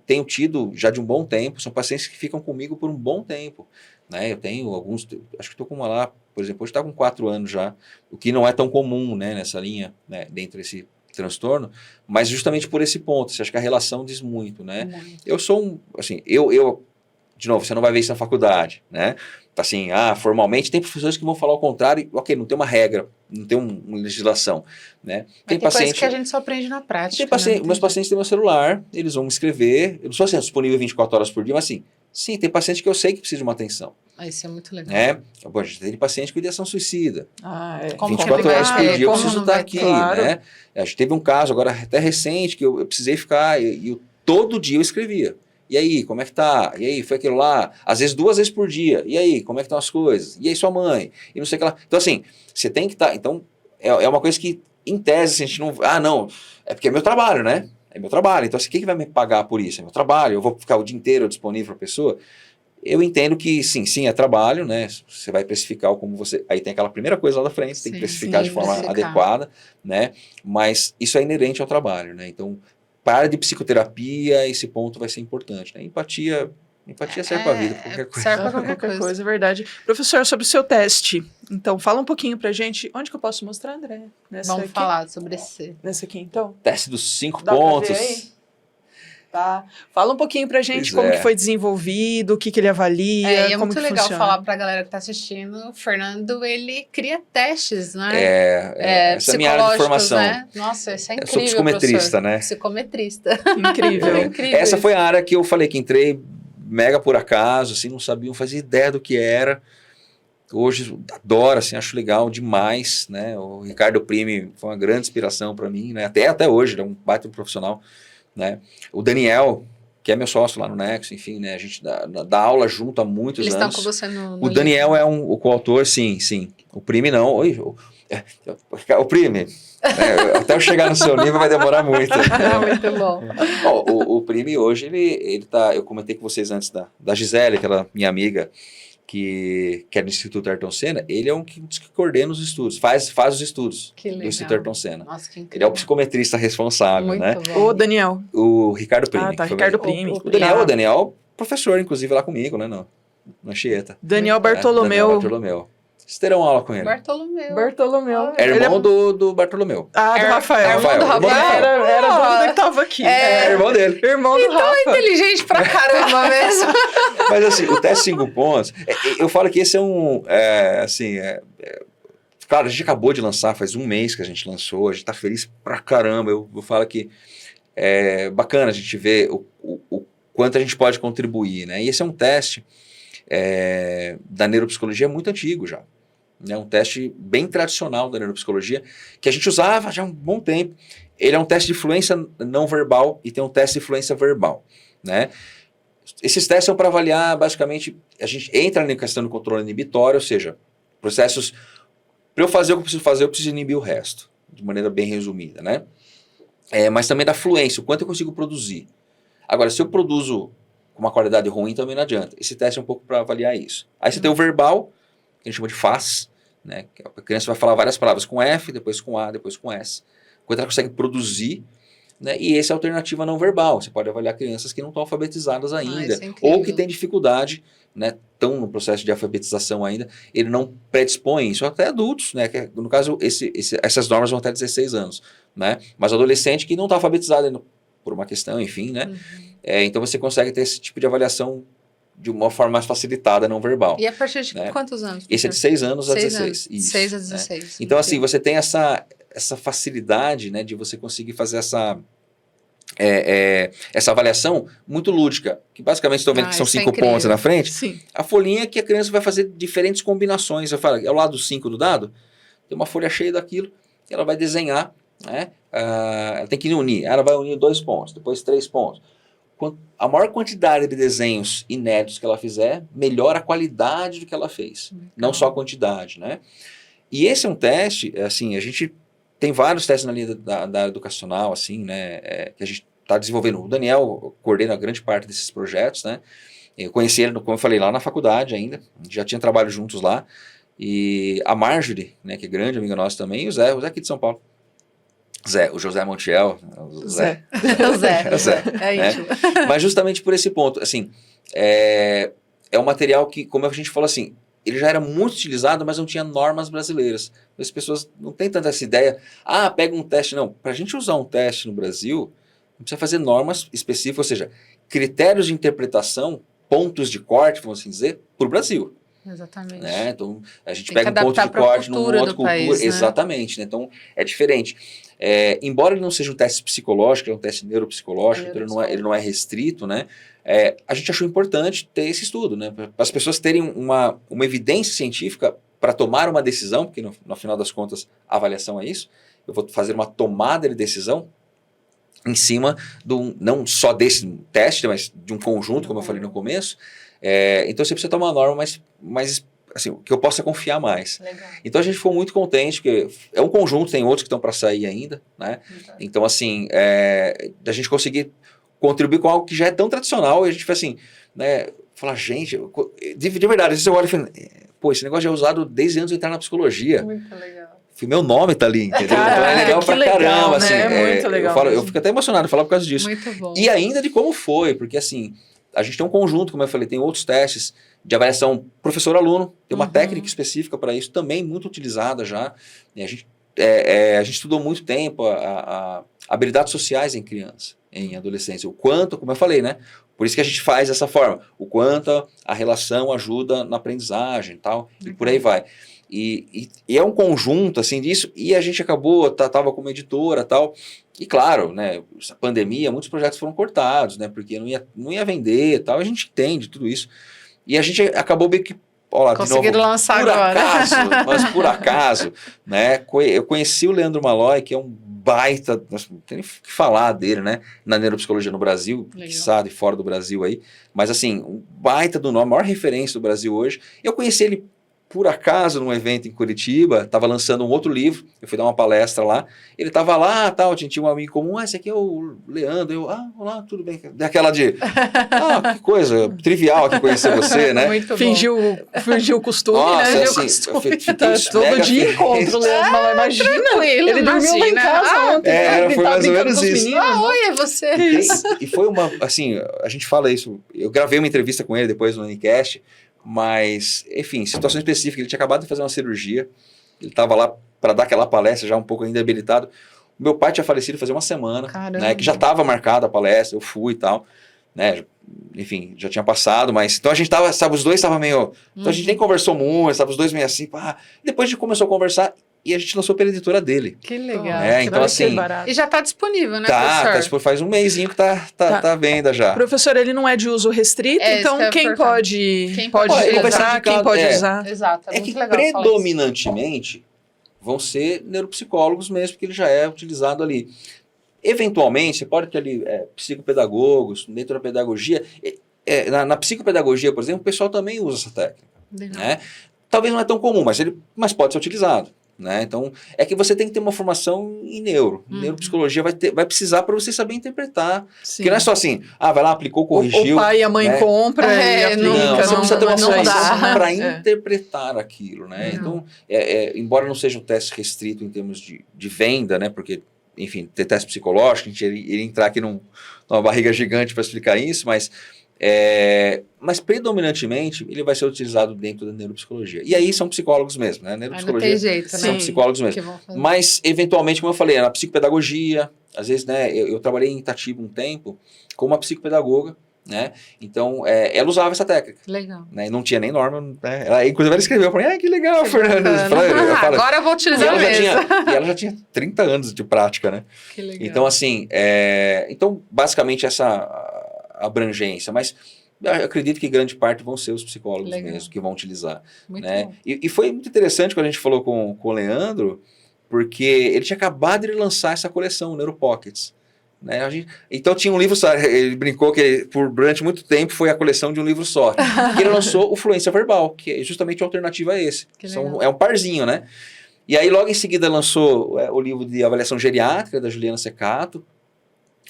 tenho tido, já de um bom tempo, são pacientes que ficam comigo por um bom tempo, né? Eu tenho alguns, acho que estou com uma lá, por exemplo, hoje está com 4 anos já, o que não é tão comum, né, nessa linha, né, dentro desse transtorno, mas justamente por esse ponto, você acha que a relação diz muito, né? Eu sou de novo, você não vai ver isso na faculdade, né? Assim, formalmente, tem professores que vão falar o contrário, ok, não tem uma regra, não tem uma legislação, né? Tem paciente coisa que a gente só aprende na prática. Meus pacientes têm meu celular, eles vão me escrever, eu não sou assim, disponível 24 horas por dia, mas assim, sim, tem paciente que eu sei que precisa de uma atenção. Isso é muito legal. Né? A gente tem paciente com ideação suicida. 24 horas por dia eu preciso estar aqui, claro. né? A gente teve um caso agora até recente que eu precisei ficar, todo dia eu escrevia. E aí, como é que tá? E aí, foi aquilo lá? Às vezes 2 vezes por dia. E aí, como é que estão as coisas? E aí, sua mãe? E não sei o que lá. Então, assim, você tem que estar... Então, é uma coisa que, em tese, a gente não... não, é porque é meu trabalho, né? É meu trabalho. Então, assim, quem que vai me pagar por isso? É meu trabalho. Eu vou ficar o dia inteiro disponível para a pessoa? Eu entendo que, sim, é trabalho, né? Você vai precificar como você... Aí tem aquela primeira coisa lá da frente, tem que precificar de forma adequada, né? Mas isso é inerente ao trabalho, né? Então... Para de psicoterapia, esse ponto vai ser importante. Né? Empatia serve para a vida, qualquer coisa. Serve para qualquer coisa, é verdade. Professor, sobre o seu teste, então fala um pouquinho pra gente. Onde que eu posso mostrar, André? Vamos falar sobre esse. Nessa aqui, então? Teste dos 5 pontos. Pra ver aí? Tá. Fala um pouquinho pra gente como que foi desenvolvido, o que ele avalia, e é como muito que legal funciona. falar pra galera que tá assistindo. O Fernando, ele cria testes, né? Essa é a minha área de formação. Né? Nossa, isso é incrível, eu sou psicometrista, professor. né? Psicometrista. Incrível. Incrível. Essa foi a área que eu falei que entrei mega por acaso, assim, não sabia, não fazia ideia do que era. Hoje adoro, assim, acho legal demais, né? O Ricardo Prime foi uma grande inspiração para mim, né? Até hoje, ele é um baita profissional, né? O Daniel, que é meu sócio lá no Nexo, enfim, né? A gente dá aula junto há muitos anos. Eles estão com você no O Daniel é o coautor, sim. O Prime não. O Prime, até eu chegar no seu nível vai demorar muito. Muito bom. O Prime hoje, ele tá... Eu comentei com vocês antes da Gisele, aquela minha amiga, que é do Instituto Ayrton Senna, ele é um que coordena os estudos, faz os estudos do Instituto Ayrton Senna. Nossa, que incrível. Ele é o psicometrista responsável, muito né? Bom. O Daniel. O Ricardo Prime. Ricardo Prime. O Daniel, professor, inclusive, lá comigo, né? Na Anchieta. Daniel Bartolomeu. Daniel Bartolomeu. Vocês terão aula com ele. Bartolomeu. É irmão do Bartolomeu. Do Rafael. Irmão do Rafael. Era a dúvida que tava aqui. É irmão dele. Irmão do Rafa. Então é inteligente pra caramba mesmo. Mas assim, o teste 5 pontos, eu falo que esse é claro, a gente acabou de lançar, faz 1 mês que a gente lançou, a gente tá feliz pra caramba. Eu falo que é bacana a gente ver o quanto a gente pode contribuir, né? E esse é um teste da neuropsicologia muito antigo já. É um teste bem tradicional da neuropsicologia, que a gente usava já há um bom tempo. Ele é um teste de fluência não verbal e tem um teste de fluência verbal, né? Esses testes são para avaliar, basicamente, a gente entra na questão do controle inibitório, ou seja, processos... Para eu fazer o que eu preciso fazer, eu preciso inibir o resto, de maneira bem resumida, né? mas também da fluência, o quanto eu consigo produzir. Agora, se eu produzo com uma qualidade ruim, também não adianta. Esse teste é um pouco para avaliar isso. Aí você tem o verbal, que a gente chama de FAS, né? A criança vai falar várias palavras com F, depois com A, depois com S. Quando ela consegue produzir, né? E essa é a alternativa não verbal. Você pode avaliar crianças que não estão alfabetizadas ainda, ou que têm dificuldade, né? Estão no processo de alfabetização ainda, ele não predispõe isso, até adultos, né? Que, no caso, essas normas vão até 16 anos, né? Mas adolescente que não está alfabetizado ainda, por uma questão, enfim, né? Então você consegue ter esse tipo de avaliação de uma forma mais facilitada, não verbal. E a partir de quantos anos? Esse é de 6 anos a 16. Isso, 6 a 16. Né? Então, assim, você tem essa facilidade, né, de você conseguir fazer essa avaliação muito lúdica, que basicamente estão vendo que são 5 pontos na frente. Sim. A folhinha que a criança vai fazer diferentes combinações. Eu falo, ao lado 5 do dado, tem uma folha cheia daquilo, e ela vai desenhar, né? Ela tem que unir. Ela vai unir 2 pontos, depois 3 pontos. A maior quantidade de desenhos inéditos que ela fizer, melhor a qualidade do que ela fez. Não só a quantidade, né? E esse é um teste, assim, a gente tem vários testes na linha da área educacional, assim, né? Que a gente está desenvolvendo. O Daniel coordena grande parte desses projetos, né? Eu conheci ele, como eu falei, lá na faculdade ainda. A gente já tinha trabalho juntos lá. E a Marjorie, né, que é grande amiga nossa também, e o Zé aqui de São Paulo. O José Montiel. O Zé. É íntimo. Mas justamente por esse ponto, assim, é um material que, como a gente falou assim, ele já era muito utilizado, mas não tinha normas brasileiras. As pessoas não têm tanta essa ideia, pega um teste. Não, para a gente usar um teste no Brasil, não precisa fazer normas específicas, ou seja, critérios de interpretação, pontos de corte, vamos assim dizer, para o Brasil. Exatamente. Né? Então, a gente tem pega um ponto de corte numa outra cultura. País, né? Exatamente. Né? Então, é diferente. Embora ele não seja um teste psicológico, é um teste neuropsicológico, então ele não é restrito, né? A gente achou importante ter esse estudo, né? Para as pessoas terem uma evidência científica para tomar uma decisão, porque no final das contas a avaliação é isso. Eu vou fazer uma tomada de decisão em cima não só desse teste, mas de um conjunto, como eu falei no começo. Então você precisa ter uma norma mais assim, que eu possa confiar mais. Legal. Então a gente ficou muito contente, porque é um conjunto, tem outros que estão para sair ainda, né? Então assim, a gente conseguir contribuir com algo que já é tão tradicional, e a gente foi assim, né? Falar, gente, de verdade, às vezes eu olho e falo, pô, esse negócio já é usado desde antes de entrar na psicologia. Muito legal. Meu nome tá ali, entendeu? Caraca, então é legal pra caramba, né? assim. Muito legal. Eu fico até emocionado de falar por causa disso. Muito bom. E ainda de como foi, porque assim, a gente tem um conjunto, como eu falei, tem outros testes de avaliação professor-aluno, tem uma técnica específica para isso, também muito utilizada já. E a gente estudou muito tempo habilidades sociais em criança, em adolescência. O quanto, como eu falei, né? Por isso que a gente faz dessa forma. O quanto a relação ajuda na aprendizagem e tal, e por aí vai. E é um conjunto assim disso, e a gente acabou, tava como editora e tal, e claro, né, essa pandemia, muitos projetos foram cortados, né, porque não ia vender e tal, a gente entende tudo isso, e a gente acabou meio que, conseguiram lançar por agora. Mas por acaso, né, eu conheci o Leandro Malloy, que é um baita, não tem nem o que falar dele, né, na neuropsicologia no Brasil, sabe, fora do Brasil aí, mas assim, um baita do nome, a maior referência do Brasil hoje, eu conheci ele por acaso, num evento em Curitiba, estava lançando um outro livro, eu fui dar uma palestra lá, ele estava lá, tal, tinha um amigo comum, esse aqui é o Leandro, olá, tudo bem, daquela de, que coisa trivial aqui conhecer você, né? Muito fingiu o costume, nossa, né? Assim, todo dia encontro o Leandro, mas imagina, ele dormiu lá em casa ontem, foi mais ou menos isso. Meninos, oi, é você. E foi uma, assim, a gente fala isso, eu gravei uma entrevista com ele depois no Unicast, mas, enfim, situação específica, ele tinha acabado de fazer uma cirurgia, ele estava lá para dar aquela palestra já um pouco ainda habilitado. O meu pai tinha falecido fazia uma semana, né, que já estava marcada a palestra, eu fui e tal, né, enfim, já tinha passado, mas então a gente tava, sabe, os dois estavam meio, então a gente nem conversou muito, sabe, os dois meio assim, depois a gente começou a conversar e a gente lançou pela editora dele. Que legal. Então assim, e já está disponível, né, professor? Faz um mêsinho que tá à venda já. Professor, ele não é de uso restrito, então quem pode usar, quem pode usar. Exato, é que predominantemente vão ser neuropsicólogos mesmo, porque ele já é utilizado ali. Eventualmente, você pode ter ali psicopedagogos, dentro da pedagogia. Na psicopedagogia, por exemplo, o pessoal também usa essa técnica. Né? Talvez não é tão comum, mas pode ser utilizado. né? Então, é que você tem que ter uma formação em neuropsicologia vai precisar para você saber interpretar. Sim. Porque não é só assim, vai lá, aplicou, corrigiu. O pai e a mãe né? compra e aplica. Não, você precisa ter uma formação para É. interpretar aquilo, né? Então, embora não seja um teste restrito em termos de venda, né? Porque, enfim, ter teste psicológico, a gente iria entrar aqui numa barriga gigante para explicar isso, mas predominantemente ele vai ser utilizado dentro da neuropsicologia. E aí são psicólogos mesmo, né? Neuropsicologia não tem jeito, né? são psicólogos mesmo. Mas, eventualmente, como eu falei, na psicopedagogia, às vezes, né? Eu trabalhei em Itatiba um tempo com uma psicopedagoga, né? Então, ela usava essa técnica. Legal. Né? E não tinha nem norma, né? Inclusive, ela escreveu para mim, que legal, Fernanda. Agora eu vou utilizar mesmo. E ela já tinha 30 anos de prática, né? Que legal. Então, assim, então, basicamente, essa abrangência, mas eu acredito que grande parte vão ser os psicólogos mesmo que vão utilizar. Muito né? bom. E foi muito interessante quando a gente falou com o Leandro, porque ele tinha acabado de lançar essa coleção, o Neuropockets. Né? Então tinha um livro só, ele brincou que durante muito tempo foi a coleção de um livro só. E ele lançou o Fluência Verbal, que é justamente a alternativa a esse. É um parzinho, né? E aí logo em seguida lançou o livro de avaliação geriátrica da Juliana Secato,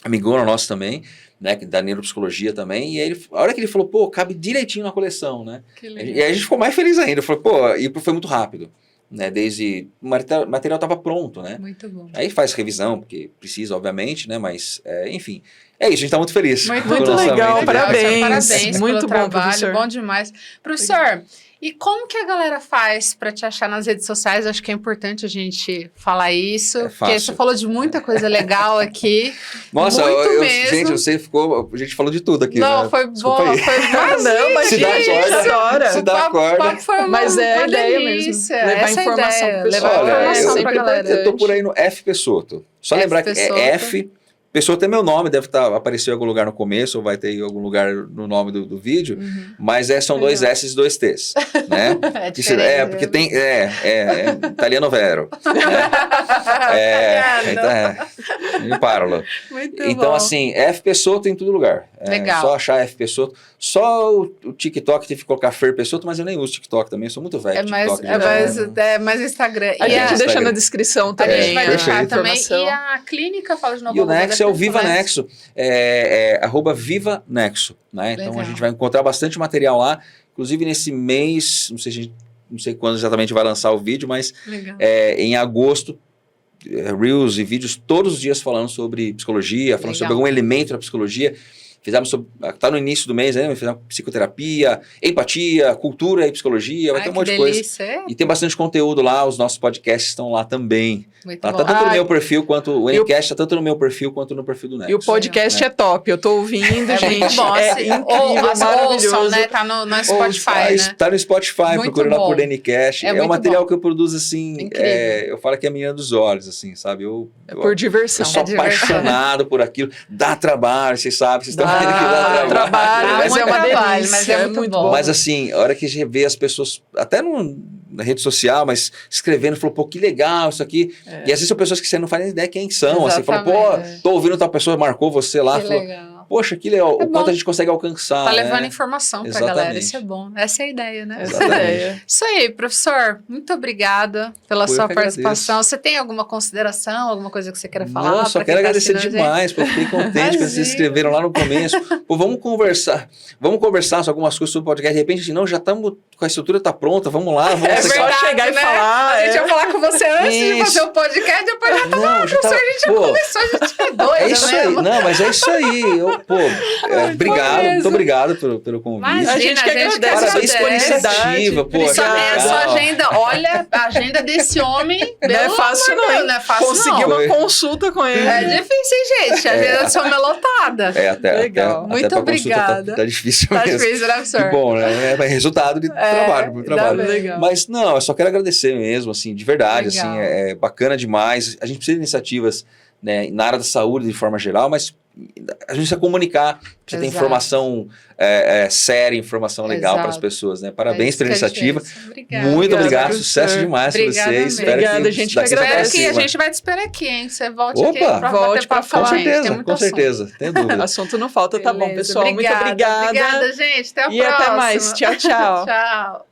amigona nossa também, né, da neuropsicologia também, e aí a hora que ele falou, pô, cabe direitinho na coleção, né? E aí a gente ficou mais feliz ainda, falou, pô, e foi muito rápido, né, desde o material estava pronto, né? Muito bom. Aí faz revisão, porque precisa, obviamente, né, mas, enfim, é isso, a gente está muito feliz. Muito legal, parabéns. Parabéns muito pelo bom, trabalho, professor. bom demais. Professor, e como que a galera faz para te achar nas redes sociais? Acho que é importante a gente falar isso, porque você falou de muita coisa legal aqui. Nossa, muito mesmo. Gente, você ficou, a gente falou de tudo aqui. Não, né? foi bom, não, mas se dá corda, se dá corda. Mas é a ideia mesmo. Levar informação pro pessoal. Olha, pra galera. Eu tô por aí no F Pessoto. Só lembrar que é F Pessoa tem meu nome, deve aparecer em algum lugar no começo, ou vai ter em algum lugar no nome do vídeo, mas são dois S e dois T's, né? Porque tem, italiano vero. Me parlo. Então, assim, F Pessoto em todo lugar. Legal. Só achar F Pessoto. Só o TikTok tive que colocar Fer Pessoto, mas eu nem uso TikTok também, sou muito velho. É mais Instagram. A gente deixa na descrição também. A gente vai deixar também. E a clínica, fala de novo. E o Nexo é o Viva Nexo, @Viva Nexo, né? Então legal. A gente vai encontrar bastante material lá, inclusive nesse mês, não sei quando exatamente vai lançar o vídeo, mas em agosto, Reels e vídeos todos os dias falando sobre psicologia, falando sobre algum elemento da psicologia. Fizemos tá no início do mês, né? Fizemos psicoterapia, empatia, cultura e psicologia, vai ter um monte de coisa. E tem bastante conteúdo lá, os nossos podcasts estão lá também. Tá tanto no meu perfil quanto o Ncast, tá tanto no meu perfil quanto no perfil do Nexo. E o podcast é top, eu tô ouvindo, gente. Muito bom. É incrível, maravilhoso. Ouçam, né? Tá no Spotify, né? Tá no Spotify, procura lá por Ncast. É um material que eu produzo, assim, eu falo que é a menina dos olhos, assim, sabe? Por diversão. Eu sou apaixonado por aquilo. Dá trabalho, vocês sabem, vocês estão vendo que dá trabalho. Mas é uma delícia, mas é muito bom. Mas assim, a hora que a gente vê as pessoas, até na rede social, mas escrevendo, falou, pô, que legal isso aqui. E às vezes são pessoas que você não faz nem ideia quem são. Assim, fala, pô, tô ouvindo tal pessoa, marcou você lá. Que falou, legal. Poxa, que legal, o quanto a gente consegue alcançar. Tá levando informação pra galera, isso é bom. Essa é a ideia, né? Essa é a ideia. Isso aí, professor, muito obrigada pela sua participação. Agradeço. Você tem alguma consideração, alguma coisa que você queira falar? Não, só quero agradecer demais, porque eu fiquei contente que vocês escreveram lá no começo. Pô, vamos conversar sobre algumas coisas sobre o podcast. De repente, assim, não, já estamos com a estrutura tá pronta, vamos lá. É verdade, só chegar e falar. A gente ia falar com você antes de fazer o podcast, depois já tava professor, a gente já começou, a gente é doida, é isso aí, não, mas é isso aí. Obrigado, muito obrigado pelo convite. Imagina, a gente que agradece. Parabéns pela iniciativa, pô. Essa agenda, olha, a agenda desse homem, não é fácil não é fácil conseguir uma consulta com ele. É difícil, hein, gente? A agenda desse homem é lotada. Legal. Muito obrigada. Tá difícil mesmo. Tá difícil, né, professor? Que bom, né? É resultado de trabalho, muito trabalho. Legal. Mas não, eu só quero agradecer mesmo, assim, de verdade, assim, é bacana demais. A gente precisa de iniciativas, né, na área da saúde de forma geral, mas a gente precisa comunicar, precisa ter informação séria, informação legal para as pessoas, né? Parabéns pela iniciativa. Muito obrigado, sucesso demais para vocês. Obrigada, gente. Espero que a gente vai te esperar aqui, hein? Você volte aqui para falar. Com certeza, tem dúvida. Assunto não falta, tá bom, pessoal. Muito obrigada. Obrigada, gente. Até a próxima. E até mais. Tchau, tchau. Tchau.